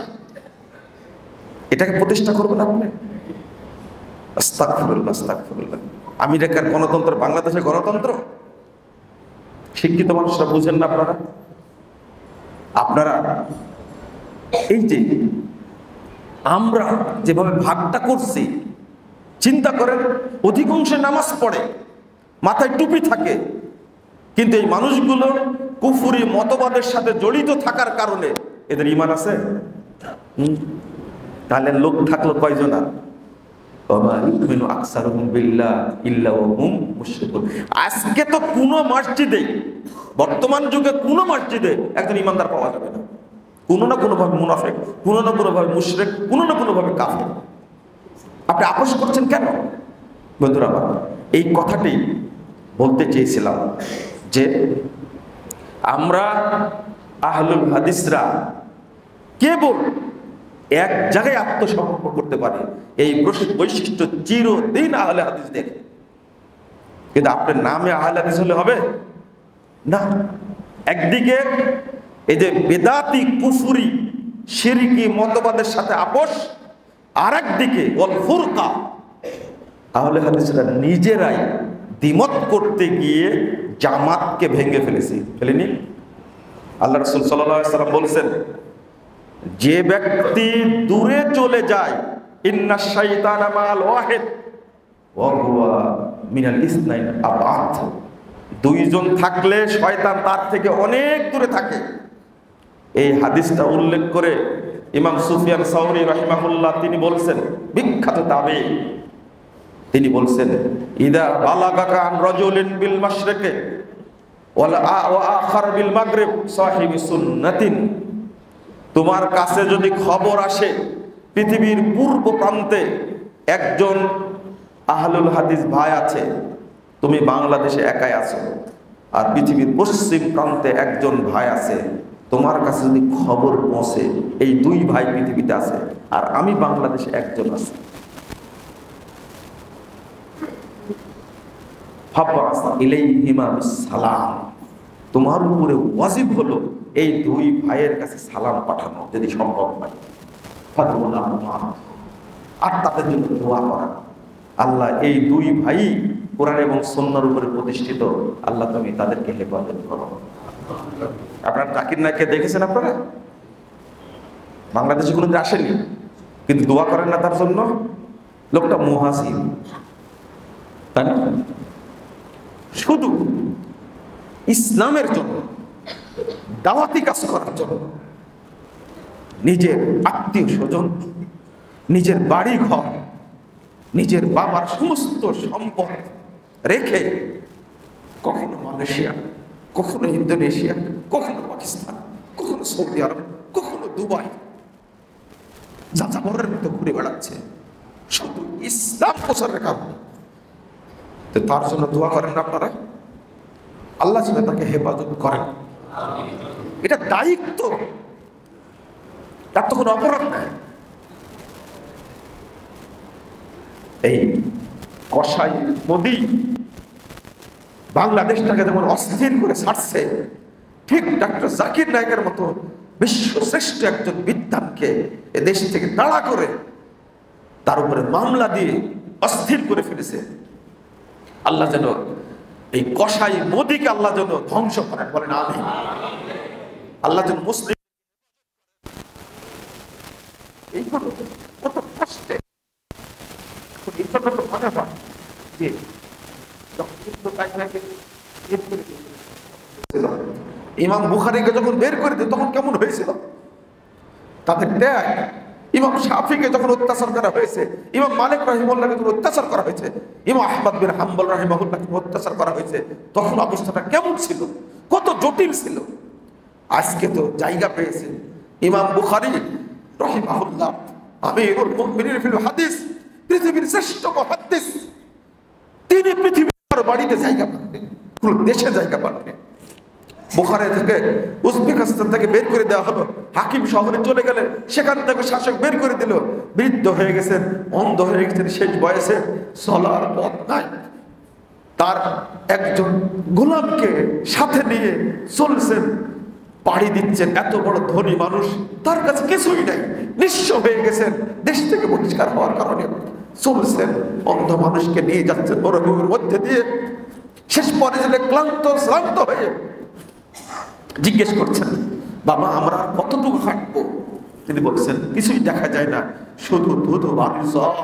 এটাকে প্রতিষ্ঠা করবেন আপনি? আস্তাগফিরুল্লাহ, আস্তাগফিরুল্লাহ। আমেরিকার গণতন্ত্র বাংলাদেশের গণতন্ত্র? শিক্ষিত মানুষরা বুঝেন না আপনারা? আপনারা এই যে আমরা যেভাবে ভাগটা করছি, চিন্তা করেন, অধিকাংশ নামাজ পড়ে, মাথায় টুপি থাকে, কিন্তু এই মানুষগুলো কুফরি মতবাদের সাথে জড়িত থাকার কারণে এদের ঈমান আছে? তাহলে লোক থাকলো কয়জন? আজকে তো কোন মসজিদে, বর্তমান যুগে কোন মসজিদে একজন ইমানদার পাওয়া যাবে না। কোনো না কোনো ভাবে মুনাফিক, কোনো না কোনো ভাবে মুশরিক, কোনো না কোনো ভাবে কাফের। আপনি আপোষ করছেন কেন? বন্ধুরা আমার, এই কথাটি বলতে চেয়েছিলাম যে আমরা আহলুল হাদিসরা কেবল এক জায়গায় আত্মসমর্পণ করতে পারে, এই বৈশিষ্ট্য চিরদিন আহলে হাদিস দেখে। কিন্তু আপনার নামে আহলে হাদিস হলে হবে না। একদিকে এই যে বেদাতি কুফরি শিরকি মতবাদের সাথে আপোষ, আর একদিকে ওয়াল ফুরকা, আহলে হাদিসরা নিজেরাই দ্বিমত করতে গিয়ে জামাতকে ভেঙে ফেলেনি? আল্লাহ রাসূল সাল্লাল্লাহু আলাইহি ওয়াসাল্লাম বলেছেন, যে ব্যক্তি দূরে চলে যায়, ইন্না শাইতানা মাল ওয়াহিদ ওয়া হুয়া মিনাল ইসনাইন আবাদ, দুইজন থাকলে শয়তান তার থেকে অনেক দূরে থাকে। এই হাদিসটা উল্লেখ করে ইমাম সুফিয়ান সাউরি রাহিমাহুল্লাহ তিনি বলছেন, বিখ্যাত তাবেঈ, তিনি বলছেন, ইদা বালাগাকা আন রাজুলিন বিল মাশরিকি ওয়া আখার বিল মাগরিব সাহিবি সুন্নাতিন, তোমার কাছে যদি খবর আসে পৃথিবীর পূর্ব প্রান্তে একজন আহলুল হাদিস ভাই আছে, তুমি বাংলাদেশে একাই আছো, আর পৃথিবীর পশ্চিম প্রান্তে একজন ভাই আছে, তোমার কাছে যদি খবর পৌঁছে এই দুই ভাই পৃথিবীতে আছে আর আমি বাংলাদেশে একজন আছি, সালাম, তোমার উপরে ওয়াজিব হলো এই দুই ভাইয়ের কাছে সালাম পাঠানো, যদি সম্ভব হয়, আর তাদের জন্য দোয়া করা। আল্লাহ, এই দুই ভাই কোরআন এবং সুন্নাহর উপরে প্রতিষ্ঠিত, আল্লাহ তুমি তাদেরকে হেফাজত করো। আপনার জাকির নায়ককে দেখেছেন আপনারা? বাংলাদেশে কোনোদিন আসেনি, কিন্তু দোয়া করেন না তার জন্য? লোকটা মুহাসিব, তাই না? শুধু ইসলামের জন্য, দাওয়াতি কাজ করার জন্য নিজের আত্মীয় স্বজন, নিজের বাড়ি ঘর, নিজের বাবার সমস্ত সম্পদ রেখে কখনো মালয়েশিয়া, কখনো ইন্দোনেশিয়া, কখনো পাকিস্তান, কখনো সৌদি আরব, কখনো দুবাই যাযাবরের মতো ঘুরে বেড়াচ্ছে শুধু ইসলাম প্রচারের কারণে। তার জন্য দোয়া করেন না আপনারা? আল্লাহ যেন তাকে হেফাজত করেন। এটা দায়িত্ব, তার তো কোনো অপরাধ নাই। এই কসাই মোদি বাংলাদেশটাকে যেমন অস্থির করে ছাড়ছে, ঠিক ডক্টর জাকির নায়কের মতো বিশ্বশ্রেষ্ঠ একজন বিদ্বানকে এ দেশ থেকে তাড়া করে তার উপরে মামলা দিয়ে অস্থির করে ফেলেছে। আল্লাহ যেন এই কসাই মোদিকে আল্লাহ যেন ধ্বংস করেন, বলেন আমিন। আল্লাহ যেন মুসলিম এই কত কষ্টে মনে হয় যে ইমাম বুখারীকে যখন বের করে দিল তখন কেমন হয়েছিল তাদের ত্যাগ। ইমাম শাফিকে যখন অত্যাচার করা হয়েছে, ইমাম মালিক রাহিমাহুল্লাহকে যখন অত্যাচার করা হয়েছে, ইমাম আহমদ বিন হাম্বল রাহিমাহুল্লাহকে অত্যাচার করা হয়েছে, তখন অবস্থাটা কেমন ছিল, কত জটিল ছিল। আজকে তো জায়গা পেয়েছে ইমাম বুখারী রাহিমাহুল্লাহ, আমিরুল মুমিনিন ফিল হাদিস, পৃথিবীর শ্রেষ্ঠ মুহাদ্দিস, তিনি পৃথিবীর বাড়িতে জায়গা পাবেন, পুরো দেশে জায়গা পাবেন। বুখারী থেকে উজবেকিস্তান থেকে বের করে দেওয়া হলো, হাকিম শহরে চলে গেলেন, সেখান থেকে শাসক বের করে দিল, বৃদ্ধ হয়ে গেছেন, অন্ধ হয়ে গেছেন, শেষ বয়সে চলার পথ নাই, তার একজন গোলামকে সাথে নিয়ে চলছেন, পাড়ি দিচ্ছেন। এত বড় ধনী মানুষ, তার কাছে কিছুই নাই, নিঃস্ব হয়ে গেছেন দেশ থেকে বহিষ্কার হওয়ার কারণে। চলছেন, অন্ধ মানুষকে নিয়ে যাচ্ছেন মরুভূমির মধ্যে দিয়ে। শেষ পর্যায়ে ক্লান্ত হয়ে জিজ্ঞেস করছেন, বাবা আমরা কতটুকু হাঁটবো? তিনি বলছেন, কিছুই দেখা যায় না, শুধু ধুধু বালু ঝড়,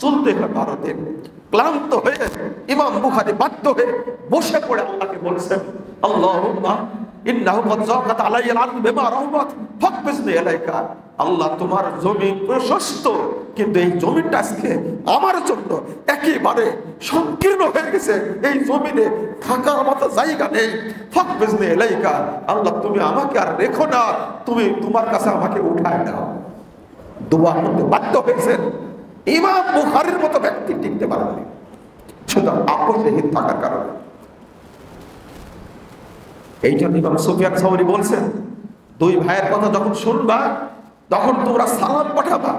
চলতে হয় ভারতে। ক্লান্ত হয়ে ইমাম বুখারী বাধ্য হয়ে বসে পড়ে আল্লাহকে বলছেন, আল্লাহুম্মা ইন্নাহু ক্বাদ যাকাত আলাইয়াল আরদু বিমা রাহাবাত ফাকবিজনি ইলাইকা। আল্লাহ তোমার জমি প্রশস্ত, কিন্তু এই জমিটা আজকে আমার জন্য একেবারে সংকীর্ণ হয়ে গেছে, এই জমিনে থাকার মতো জায়গা নেই। ফাকবিজনি ইলাইকা, আল্লাহ তুমি আমাকে আর রেখো না, তুমি তোমার কাছে আমাকে উঠায় নাও। দোয়া করতে বাধ্য হয়েছেন। ইমাম বুখারীর মতো ব্যক্তি টিকতে পারেননি, শুধু আপোষহীন থাকার কারণে। এই জন্য ইমাম সুফিয়ান সাউরি বলছেন, দুই ভাইয়ের কথা যখন শুনবা তখন তোমরা সালাম পাঠাবা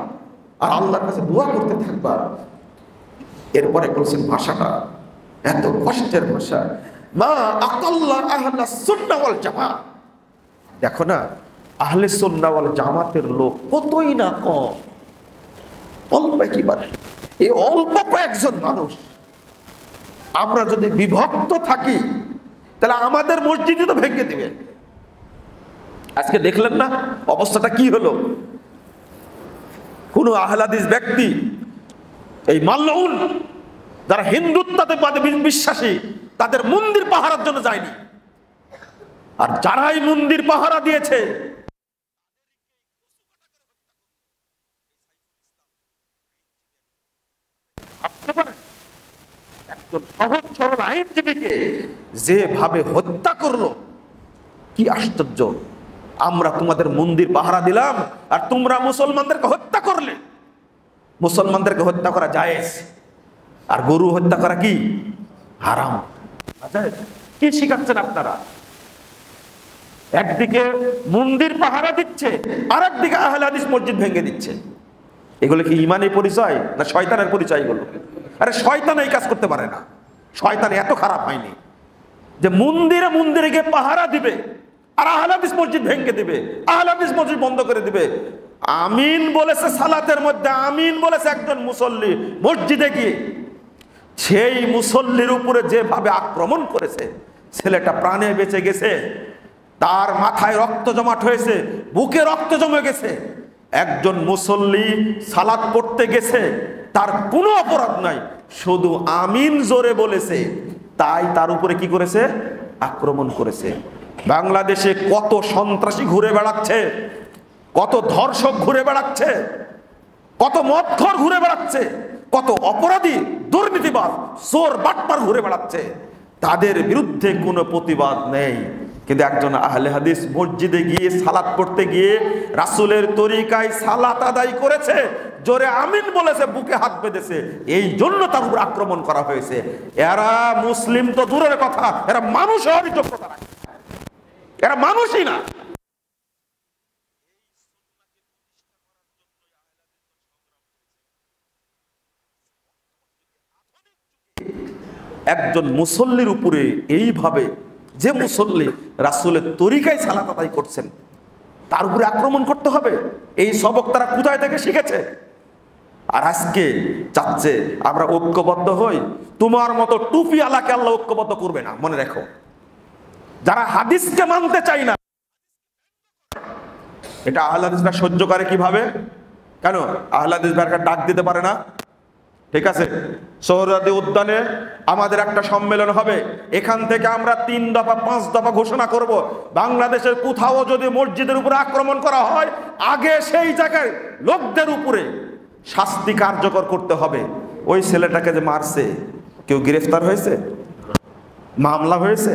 আর আল্লাহর কাছে দোয়া করতে থাকবা। এরপরে বলছেন ভাষাটা এত কষ্টের ভাষা, মা আকাল্লা আহলাস সুন্নাহ ওয়াল জামাত। দেখো না, আহলে সুন্নাহ ওয়াল জামাতের লোক কতই না কম, অল্প একেবারে। এই অল্প কয়েকজন মানুষ আমরা যদি বিভক্ত থাকি তাহলে আমাদের মসজিদই তো ভেঙে দিবে। আজকে দেখলেন না অবস্থাটা কি হলো? কোন আহলে হাদিস ব্যক্তি, এই মাল্লাউন যারা হিন্দুত্ববাদে বিশ্বাসী, তাদের মন্দির পাহারার জন্য যায়নি। আর যারাই মন্দির পাহারা দিয়েছে একজন সহজ সরল আইনজীবীকে যেভাবে হত্যা করলো, কি আশ্চর্য! আমরা তোমাদের মন্দির পাহারা দিলাম আর তোমরা মুসলমানদেরকে হত্যা করলে। মুসলমানদেরকে হত্যা করা জায়েজ, আর গরু হত্যা করা কি হারাম। কি শিখাচ্ছেন আপনারা? একদিকে মন্দির পাহারা দিচ্ছে, আর একদিকে আহলে হাদিস মসজিদ ভেঙে দিচ্ছে। এগুলো কি ইমানের পরিচয় না শয়তানের পরিচয়? এগুলো আরে শয়তান এই কাজ করতে পারে না। শয়তান এত খারাপ হয়নি যে মন্দিরে মন্দিরে গিয়ে পাহারা দিবে আর আহলে হাদিস মসজিদ ভেঙে দিবে, আহলে হাদিস মসজিদ বন্ধ করে দিবে। আমিন বলেছে সালাতের মধ্যে, আমিন বলেছে একজন মুসল্লি মসজিদে গিয়ে, সেই মুসল্লির উপরে যেভাবে আক্রমণ করেছে, ছেলেটা প্রাণে বেঁচে গেছে, তার মাথায় রক্ত জমাট হয়েছে, বুকে রক্ত জমে গেছে। একজন মুসল্লি সালাত পড়তে গেছে, তার কোনো অপরাধ নাই, শুধু আমিন জোরে বলেছে, তাই তার উপরে কি করেছে? আক্রমণ করেছে। বাংলাদেশে কত সন্ত্রাসী ঘুরে বেড়াচ্ছে, কত ধর্ষক ঘুরে বেড়াচ্ছে, কত মদখোর ঘুরে বেড়াচ্ছে, কত অপরাধী দুর্নীতিবাজ চোর বাটপার ঘুরে বেড়াচ্ছে, তাদের বিরুদ্ধে কোনো প্রতিবাদ নেই। কিন্তু একজন আহলে হাদিস মসজিদে গিয়ে সালাত পড়তে গিয়ে রাসূলের তরিকায় সালাত আদায় করেছে, জোরে আমিন বলেছে, বুকে হাত বেঁধেছে, এই জন্য তার উপর আক্রমণ করা হয়েছে। এরা মুসলিম তো দূরের কথা, এরা মানুষ হওয়ারই যোগ্যতা রাখে, এরা মানুষই না। একজন মুসল্লির উপরে এইভাবে, যে মুসল্লি রাসূলের তরিকায় সালাত আদায় করছেন, তার উপরে আক্রমণ করতে হবে? এই সবক তারা কোথায় থেকে শিখেছে? আর আজকে চাচ্ছে আমরা ঐক্যবদ্ধ হই। তোমার মতো টুপি আলাকে আল্লাহ ঐক্যবদ্ধ করবে না, মনে রাখো। যারা হাদিসকে মানতে চাই না, এটা আহলে হাদিসরা সহ্য করে কিভাবে? কেন আহলে হাদিস ভাইরা ডাক দিতে পারে না? ঠিক আছে, সোহরাওয়ার্দী উদ্যানে আমাদের একটা সম্মেলন হবে, এখান থেকে আমরা 3 দফা 5 দফা ঘোষণা করব। বাংলাদেশের কোথাও যদি মসজিদের উপরে আক্রমণ করা হয়, আগে সেই জায়গায় লোকদের উপরে শাস্তি কার্যকর করতে হবে। ওই ছেলেটাকে যে মারছে, কেউ গ্রেফতার হয়েছে? মামলা হয়েছে?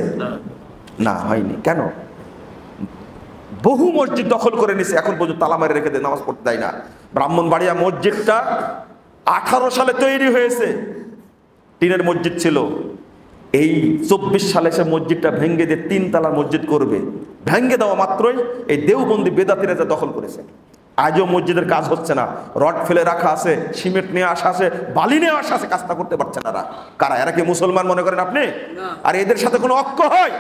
না, হয়নি। কেন? বহু মসজিদ দখল করে নিছে, এখন পর্যন্ত তালা মেরে রেখে দেয়, নামাজ পড়তে দেয় না। ব্রাহ্মণবাড়িয়া মসজিদটা 18 সালে তৈরি হয়েছে, টিনের মসজিদ ছিল। এই 24 সালে সে মসজিদটা ভেঙে দিয়ে 3 তলার মসজিদ করবে। ভেঙে দেওয়া মাত্রই এই দেওবন্দি বেদাতিরা যা দখল করেছে। আজও মসজিদের কাজ হচ্ছে না, রড ফেলে রাখা আছে, সিমেন্ট নিয়ে আসা আছে, বালি নিয়ে আসা আছে, কাজটা করতে পারছে না। কারা? এরা কি মুসলমান মনে করেন আপনি? আর এদের সাথে কোনো ঐক্য হয়?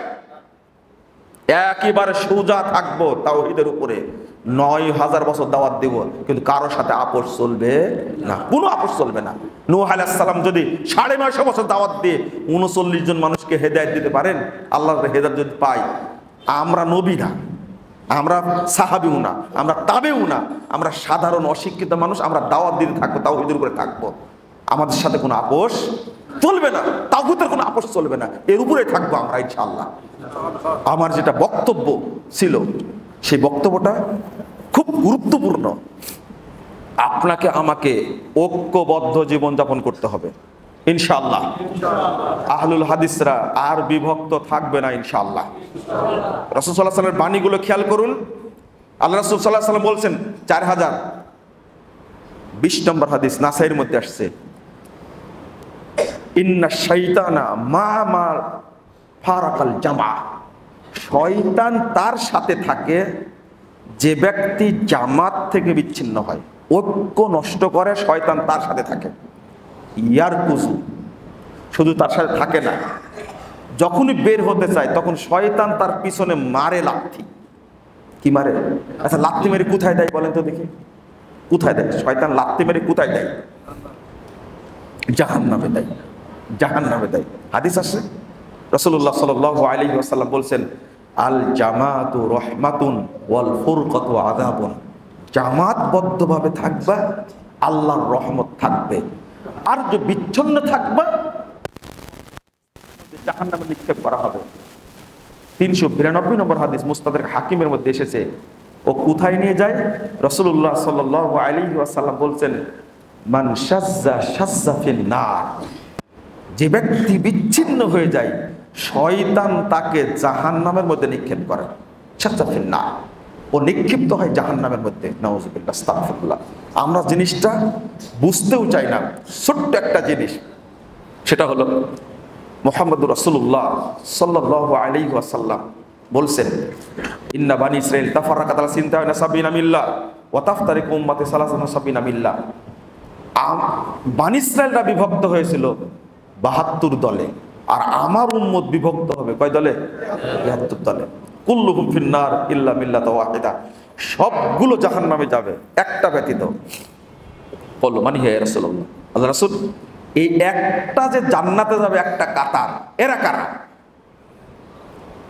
একেবারে সোজা থাকবো তাওহীদের উপরে, 9,000 বছর দাওয়াত দেব, কিন্তু কারোর সাথে আপোষ চলবে না, কোনো আপোষ চলবে না। নূহ আলাইহিস সালাম যদি 950 বছর দাওয়াত দিয়ে 39 জন মানুষকে হেদায়েত দিতে পারেন, আল্লাহর হেদায়েত যদি পাই, আমরা নবী না, আমরা সাহাবীও না, আমরা তাবেও না, আমরা সাধারণ অশিক্ষিত মানুষ, আমরা দাওয়াত দিতে থাকবো, তাওহীদের উপরে থাকবো, আমাদের সাথে কোনো আপোষ চলবে না, তাগুতের কোনো আপোষ চলবে না, এর উপরে থাকবো আমরা ইনশাআল্লাহ। আমার যেটা বক্তব্য ছিল, সেই বক্তব্যটা খুব গুরুত্বপূর্ণ। আপনাকে আমাকে ঐক্যবদ্ধ জীবনযাপন করতে হবে ইনশাআল্লাহ। আহলুল হাদিসরা আর বিভক্ত থাকবে না ইনশাআল্লাহ। রাসূল সাল্লাল্লাহু আলাইহি ওয়াসাল্লামের বাণীগুলো খেয়াল করুন। আল্লাহ রাসূল সাল্লাল্লাহু আলাইহি ওয়াসাল্লাম বলছেন, 4020 নম্বর হাদিস নাসাইর মধ্যে আসছে, ইন্না শাইতানা মা ফারাকাল জামা, শয়তান তার সাথে থাকে যে ব্যক্তি জামাত থেকে বিচ্ছিন্ন হয়, ঐক্য নষ্ট করে, শয়তান তার সাথে থাকে। ইয়ার কুজু, শুধু তার সাথে থাকে না, যখনই বের হতে চায় তখন শয়তান তার পিছনে মারে লাথি। কি মারে? আচ্ছা, লাথি মেরে কোথায় দেয় বলেন তো দেখি, কোথায় দেয় শয়তান? লাথি মেরে কোথায় দেয়? জাহান্নামে দেয়, জাহান্নামে দেয়। হাদিস আছে, রাসূলুল্লাহ সাল্লাল্লাহু আলাইহি ওয়াসাল্লাম বলছেন, আল জামাতু রহমাতুন ওয়াল ফুরকাতু আযাবুন, জামাতবদ্ধভাবে থাকবা, আল্লাহর রহমত থাকবে, আর যে বিচ্ছিন্ন থাকবা, জাহান্নামে নিক্ষেপ করা হবে। 392 নম্বর হাদিস মুস্তাদরাক হাকিমের মধ্যে এসেছে। ও কোথায় নিয়ে যায়? রাসূলুল্লাহ সাল্লাল্লাহু আলাইহি ওয়াসাল্লাম বলছেন, মান শাজ্জা শাজ্জা ফিন নার, যে ব্যক্তি বিচ্ছিন্ন হয়ে যায়, শয়তান তাকে জাহান্নামের মধ্যে নিক্ষেপ করে। শাজ্জা ফিন নার, ও নিক্ষিপ্ত হয় জাহান্নামের মধ্যে। নাউযুবিল্লাহ, আস্তাগফিরুল্লাহ। আমরা জিনিসটা বুঝতেও চাই না, ছোট্ট একটা জিনিস, সেটা হলো মুহাম্মদুর রাসূলুল্লাহ সাল্লাল্লাহু আলাইহি ওয়াসাল্লাম বলছেন, ইন্না বানি ইসরাঈল তাফাররাকাত আলা সিনতাইনা সাবিনা মিল্লাহ ওয়া তাফতারিকু উম্মতি সালাসানা সাবিনা মিল্লাহ। বানি ইসরাঈলরা বিভক্ত হয়েছিল 72 দলে, আর আমার উম্মত বিভক্ত হবে কয় দলে? 72 দলে। কুল্লুহুম ফিন্নার ইল্লা মিল্লাতা ওয়াহিদা, সবগুলো জাহান্নামে যাবে, একটা ব্যতীত। বলল, মানে হে রাসূলুল্লাহ, আল্লাহ রাসূল, এই একটা যে জান্নাতে যাবে, একটা কাতার, এরা কারা?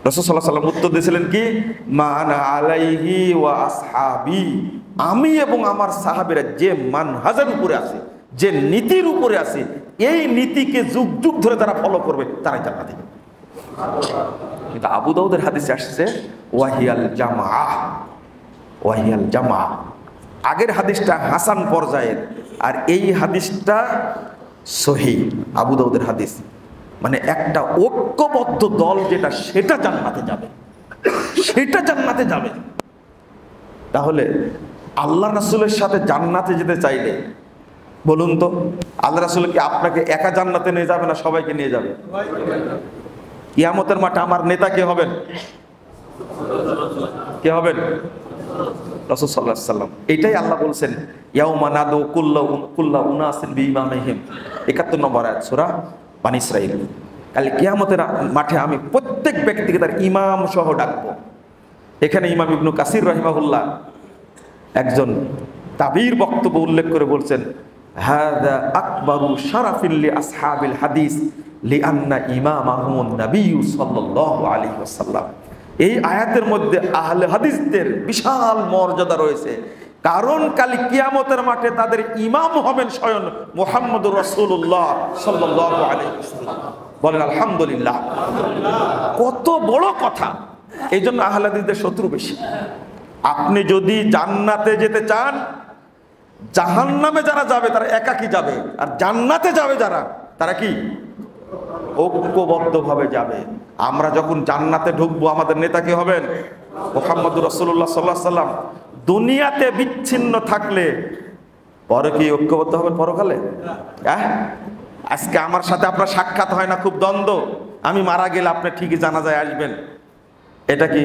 রাসূল সাল্লাল্লাহু আলাইহি ওয়াসাল্লাম উত্তর দিয়েছিলেন কি, মা আনা আলাইহি ওয়া আসহাবি, আমি এবং আমার সাহাবীরা যে মানহাজের উপরে আছে, যে নীতির উপরে আছে, এই নীতিকে যুগ যুগ ধরে যারা ফলো করবে, তারাই জান্নাতে যাবে। কিন্তু আবু দাউদের হাদিসে আসছে ওয়াহিয়াল জামাআহ, ওয়াহিয়াল জামাআহ। আগের হাদিসটা হাসান পর্যায়ের, আর এই হাদিসটা সহিহ আবু দাউদের হাদিস। মানে একটা ঐক্যবদ্ধ দল যেটা, সেটা জান্নাতে যাবে, সেটা জান্নাতে যাবে। তাহলে আল্লাহ রাসূলের সাথে জান্নাতে যেতে চাইলে বলুন তো, আল্লাহ রাসূল কি আপনাকে একা জান্নাতে নিয়ে যাবে না সবাইকে নিয়ে যাবে? কিয়ামতের মাঠে আমার নেতা কে হবেন? কে হবেন? রাসূল সাল্লাল্লাহু আলাইহি ওয়াসাল্লাম। এটাই আল্লাহ বলছেন, ইয়াউমা নাদু কুল্লা উনাসিন বিইমামিহিম, 71 নম্বর আয়াত সূরা বানী ইসরাঈল। কাল কিয়ামতের মাঠে আমি প্রত্যেক ব্যক্তিকে তার ইমাম সহ ডাকবো। এখানে ইমাম ইবনে কাসির রাহিমাহুল্লাহ একজন তাবির বক্তব্য উল্লেখ করে বলছেন, হাদা আকবারু শারাফিল লি আসহাবিল হাদিস লিআন্না ইমামাহুম নবী সাল্লাল্লাহু আলাইহি ওয়াসাল্লাম। এই আয়াতের মধ্যে আহলে হাদিসদের বিশাল মর্যাদা রয়েছে, কারণ কাল কিয়ামতের মাঠে তাদের ইমাম হবেন স্বয়ং মুহাম্মদুর রাসূলুল্লাহ সাল্লাল্লাহু আলাইহি ওয়াসাল্লাম। বলেন আলহামদুলিল্লাহ। কত বড় কথা! এই জন্য আহলে হাদিসদের শত্রু বেশি। আপনি যদি জান্নাতে যেতে চান, জাহান্নামে যারা যাবে তারা একাকী যাবে, আর জান্নাতে যাবে যারা, তারা কি ঐক্যবদ্ধভাবে যাবে। আমরা যখন জান্নাতে ঢুকবো, আমাদের নেতা কে হবেন? মুহাম্মদুর রাসূলুল্লাহ সাল্লাল্লাহু আলাইহি ওয়াসাল্লাম। দুনিয়াতে বিচ্ছিন্ন থাকলে পরে কি ঐক্যবদ্ধ হবেন পরকালে? আজকে আমার সাথে আপনার সাক্ষাৎ হয় না, খুব দ্বন্দ্ব, আমি মারা গেলে আপনি ঠিকই জানাজায় আসবেন, এটা কি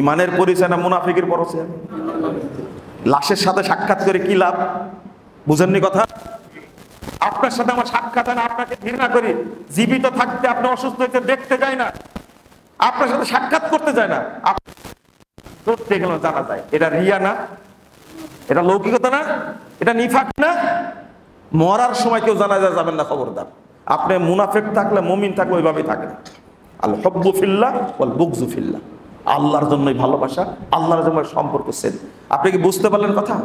ইমানের পরিচয় না মুনাফিকের পরিচয়? লাশের সাথে সাক্ষাৎ করে কি লাভ? বুঝেননি কথা? আপনার সাথে আমার সাক্ষাৎ হয় না, আপনাকে ঘৃণা করি, জীবিত থাকতে আপনি অসুস্থ হয়েছে দেখতে যায় না, আপনার সাথে সাক্ষাৎ করতে যায় না, করতে গেল জানা যায়, এটা রিয়া না, এটা লৌকিকতা না, এটা নিফাক না? মরার সময় কেউ জানাজা যাবেন না, খবরদার। আপনি মুনাফিক থাকলে মুমিন থাকলে ওইভাবেই থাকেন। আল হুব্বু ফিল্লাহ ওয়াল বুগযু ফিল্লাহ, আল্লাহর জন্যই ভালোবাসা, আল্লাহর জন্য সম্পর্ক সেন। আপনি কি বুঝতে পারলেন কথা?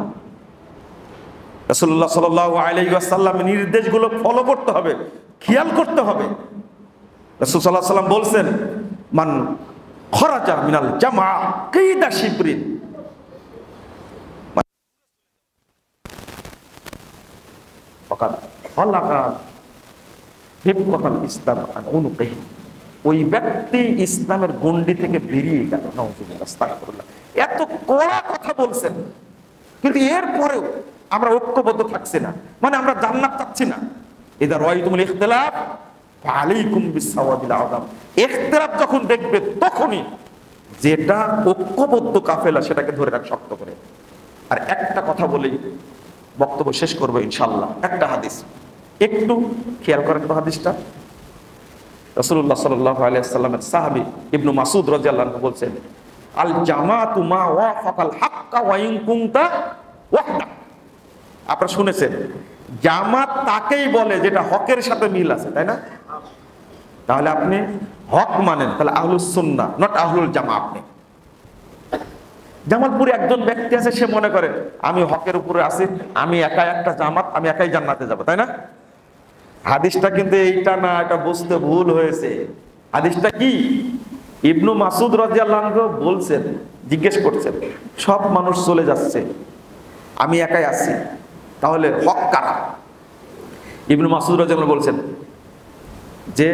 রাসূলুল্লাহ সাল্লাল্লাহু আলাইহি ওয়াসাল্লামের নির্দেশগুলো ফলো করতে হবে, খেয়াল করতে হবে। রাসূল সাল্লাল্লাহু আলাইহি ওয়াসাল্লাম বলছেন, মান খরাজা মিনাল জামা কিদা শিবরিন, ফাকাদ খালাকা হিবকাতাল ইসলাম আন উনুকিহি, ওই ব্যক্তি ইসলামের গণ্ডি থেকে বেরিয়ে গেল। নাউযুবিল্লাহ, আস্তাগফিরুল্লাহ। এত কড়া কথা বলছেন, কিন্তু এরপরেও আমরা ঐক্যবদ্ধ থাকছি না, মানে আমরা জান্নাত চাচ্ছি না। ইযা রাআইতুমুল ইখতিলাফ ফাআলাইকুম বিসসাওয়াদিল আযম, ইখতিলাফ যখন দেখবে তখনই যেটা ঐক্যবদ্ধ কাফেলা সেটাকে ধরে রাখ শক্ত করে। আর একটা কথা বলি, বক্তব্য শেষ করবো ইনশাআল্লাহ। একটা হাদিস একটু খেয়াল করেন তো, হাদিসটা রাসূলুল্লাহ সাল্লাল্লাহু আলাইহি ওয়াসাল্লামের সাহাবী ইবনে মাসউদ রাদিয়াল্লাহু আনহু বলছেন, আল জামাতু মা ওয়াফাকাল হাক্কা ওয়া ইন কুনতা ওয়াহদা। আপনারা শুনেছেন, জামাত তাকেই বলে যেটা হকের সাথে মিল আছে, তাই না? তাহলে আপনি হক মানেন, তাহলে আহলুস সুন্নাহ, নট আহলুল জামা। আপনি জামাতপুরে একজন ব্যক্তি আছে, সে মনে করে আমি হকের উপরে আছি, আমি একা একটা জামাত, আমি একাই জান্নাতে যাব, তাই না? হাদিসটা কিন্তু এইটা না, এটা বুঝতে ভুল হয়েছে। হাদিসটা কি? ইবনু মাসউদ রাদিয়াল্লাহু আনহু বলছেন, জিজ্ঞেস করছেন, সব মানুষ চলে যাচ্ছে, আমি একাই আছি, তাহলে হক কারা? ইবনু মাসউদ রাদিয়াল্লাহু আনহু বলছেন যে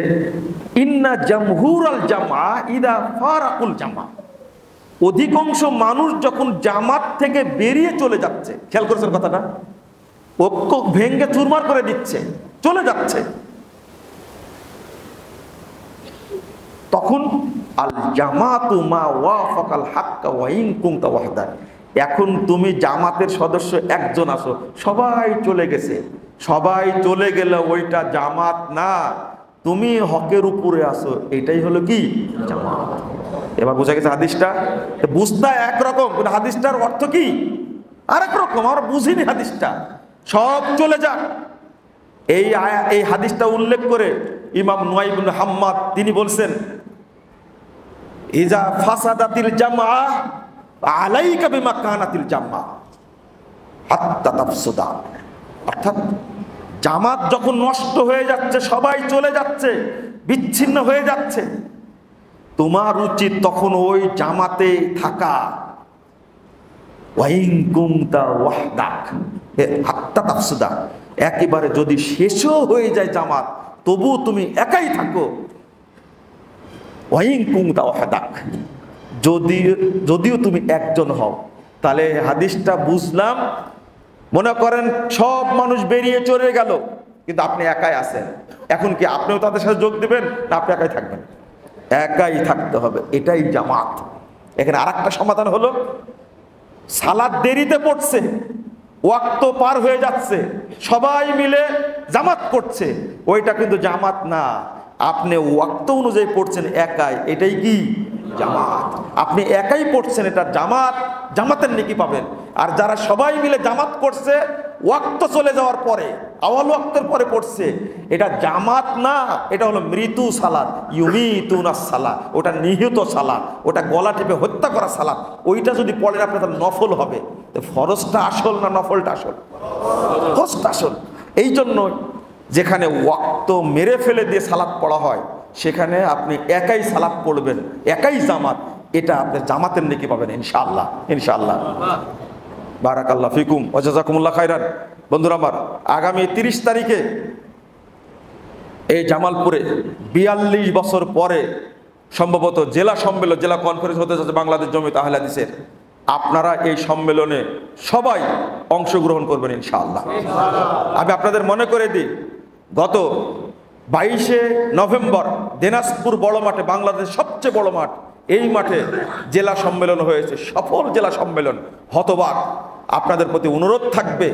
ইন্না জামহুরাল জামা ইদা ফারাকুল জামা, অধিকাংশ মানুষ যখন জামাত থেকে বেরিয়ে চলে যাচ্ছে, খেয়াল করেছেন কথাটা, ঐক্য ভেঙ্গে চুরমার করে দিচ্ছে, চলে যাচ্ছে, তখন আল জামাতু মা ওয়াফাকাল হাক্কা ওয়া ইন কুনতা ওয়াহদা, এখন তুমি জামাতের সদস্য একজন আসো, সবাই চলে গেছে, সবাই চলে গেলে ওইটা জামাত না, তুমি হকের উপরে আসো, এটাই হলো কি জামাত। এবার বোঝা গেছে হাদিসটা? বুঝতে একরকম, কিন্তু হাদিসটার অর্থ কি আরেক রকম। আমরা বুঝিনি হাদিসটা। সব চলে যাক, এই হাদিসটা উল্লেখ করে ইমাম নুয়াইম ইবনে হাম্মাদ তিনি বলছেন, ইজা ফাসাদাতিল জামা আলাইকা বিমা কানাতিল জামা হাত্তা তাফসুদা, অর্থাৎ জামাত যখন নষ্ট হয়ে যাচ্ছে, সবাই চলে যাচ্ছে, বিচ্ছিন্ন হয়ে যাচ্ছে, তোমার উচিত তখন ওই জামাতে থাকা, ওয়াইন কুনতা ওয়াহদাক হাত্তা তাফসুদা, একেবারে যদি শেষও হয়ে যায় জামাত, তবু তুমি একাই থাকো, ওয়াইন কুনতা ওয়াহদাক, যদিও তুমি একজন হও। তাহলে হাদিসটা বুঝলাম, মনে করেন সব মানুষ বেরিয়ে চলে গেল, কিন্তু আপনি একাই আছেন, এখন কি আপনিও তাদের সাথে যোগ দিবেন না আপনি একাই থাকবেন? একাই থাকতে হবে, এটাই জামাত। এখানে আরেকটা সমাধান হলো, সালাত দেরিতে পড়ছে, ওয়াক্ত পার হয়ে যাচ্ছে, সবাই মিলে জামাত করছে, ওইটা কিন্তু জামাত না, আপনি ওয়াক্ত অনুযায়ী পড়ছেন একাই, এটাই কি জামাত। আপনি একাই পড়ছেন, এটা জামাত, জামাতের নেকি পাবেন। আর যারা সবাই মিলে জামাত করছে, ওয়াক্ত চলে যাওয়ার পরে, আওয়াল ওয়াক্তের পরে পড়ছে, এটা জামাত না, এটা হলো মৃত্যু সালাত, ইউমিতুনাস সালাত, ওটা নিহত সালাত, ওটা গলা টিপে হত্যা করা সালাত। ওইটা যদি পড়েন আপনি, তাহলে নফল হবে। তো ফরজটা আসল না নফলটা আসল? ফরজটা আসল। এই জন্য যেখানে ওয়াক্ত মেরে ফেলে দিয়ে সালাত পড়া হয়, সেখানে আপনি একাই সালাত পড়বেন, একাই জামাত, এটা আপনি জামাতের নেকি পাবেন ইনশাআল্লাহ। ইনশাআল্লাহ। বারাকাল্লাহ ফিকুম ওয়া জাযাকুমুল্লাহ খাইরান। বন্ধুরা আমার, আগামী 30 তারিখে এই জামালপুরে 42 বছর পরে সম্ভবত জেলা সম্মেলন, জেলা কনফারেন্স হতে যাচ্ছে বাংলাদেশ জমিয়ত আহলে হাদিসের। আপনারা এই সম্মেলনে সবাই অংশগ্রহণ করবেন ইনশাআল্লাহ। আমি আপনাদের মনে করে দিই, গত 22শে নভেম্বর দিনাজপুর বড় মাঠে, বাংলাদেশের সবচেয়ে বড় মাঠ, এই মাঠে জেলা সম্মেলন হয়েছে, সফল জেলা সম্মেলন, হতবাক। আপনাদের প্রতি অনুরোধ থাকবে,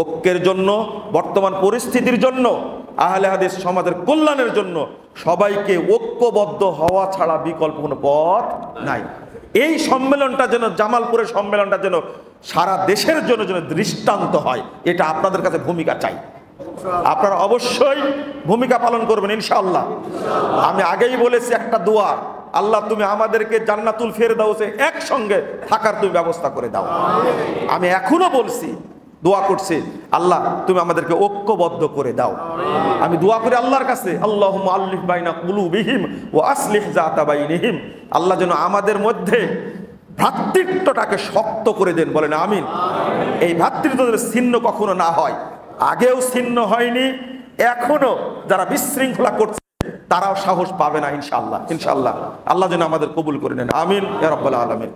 ঐক্যের জন্য, বর্তমান পরিস্থিতির জন্য, আহলে হাদিস সমাজের কল্যাণের জন্য সবাইকে ঐক্যবদ্ধ হওয়া ছাড়া বিকল্প কোনো পথ নাই। এই সম্মেলনটা যেন, জামালপুরের সম্মেলনটা যেন সারা দেশের জন্য যেন দৃষ্টান্ত হয়, এটা আপনাদের কাছে ভূমিকা চাই। আপনারা অবশ্যই ভূমিকা পালন করবেন ইনশাআল্লাহ। আমি আগেই বলেছি একটা দোয়া, আল্লাহ তুমি আমাদেরকে জান্নাতুল ফেরদাউসে একসঙ্গে থাকার তুমি ব্যবস্থা করে দাও। আমি এখনো বলছি, দোয়া করছি, আল্লাহ তুমি আমাদেরকে ঐক্যবদ্ধ করে দাও। আমি দোয়া করি আল্লাহর কাছে, আল্লাহুম্মা আল্লিফ বাইনা কুলুবিহিম ওয়া আসলিহ যাতা বাইনিহিম, আল্লাহ যেন আমাদের মধ্যে ভ্রাতৃত্বটাকে শক্ত করে দেন, বলেন আমিন। এই ভ্রাতৃত্বের ছিন্ন কখনো না হয়, আগেও ছিন্ন হয়নি, এখনো যারা বিশৃঙ্খলা করছে তারাও সাহস পাবে না ইনশাআল্লাহ। ইনশাআল্লাহ আল্লাহ যেন আমাদের কবুল করে নেন, আমিন ইয়া রাব্বাল আলামিন।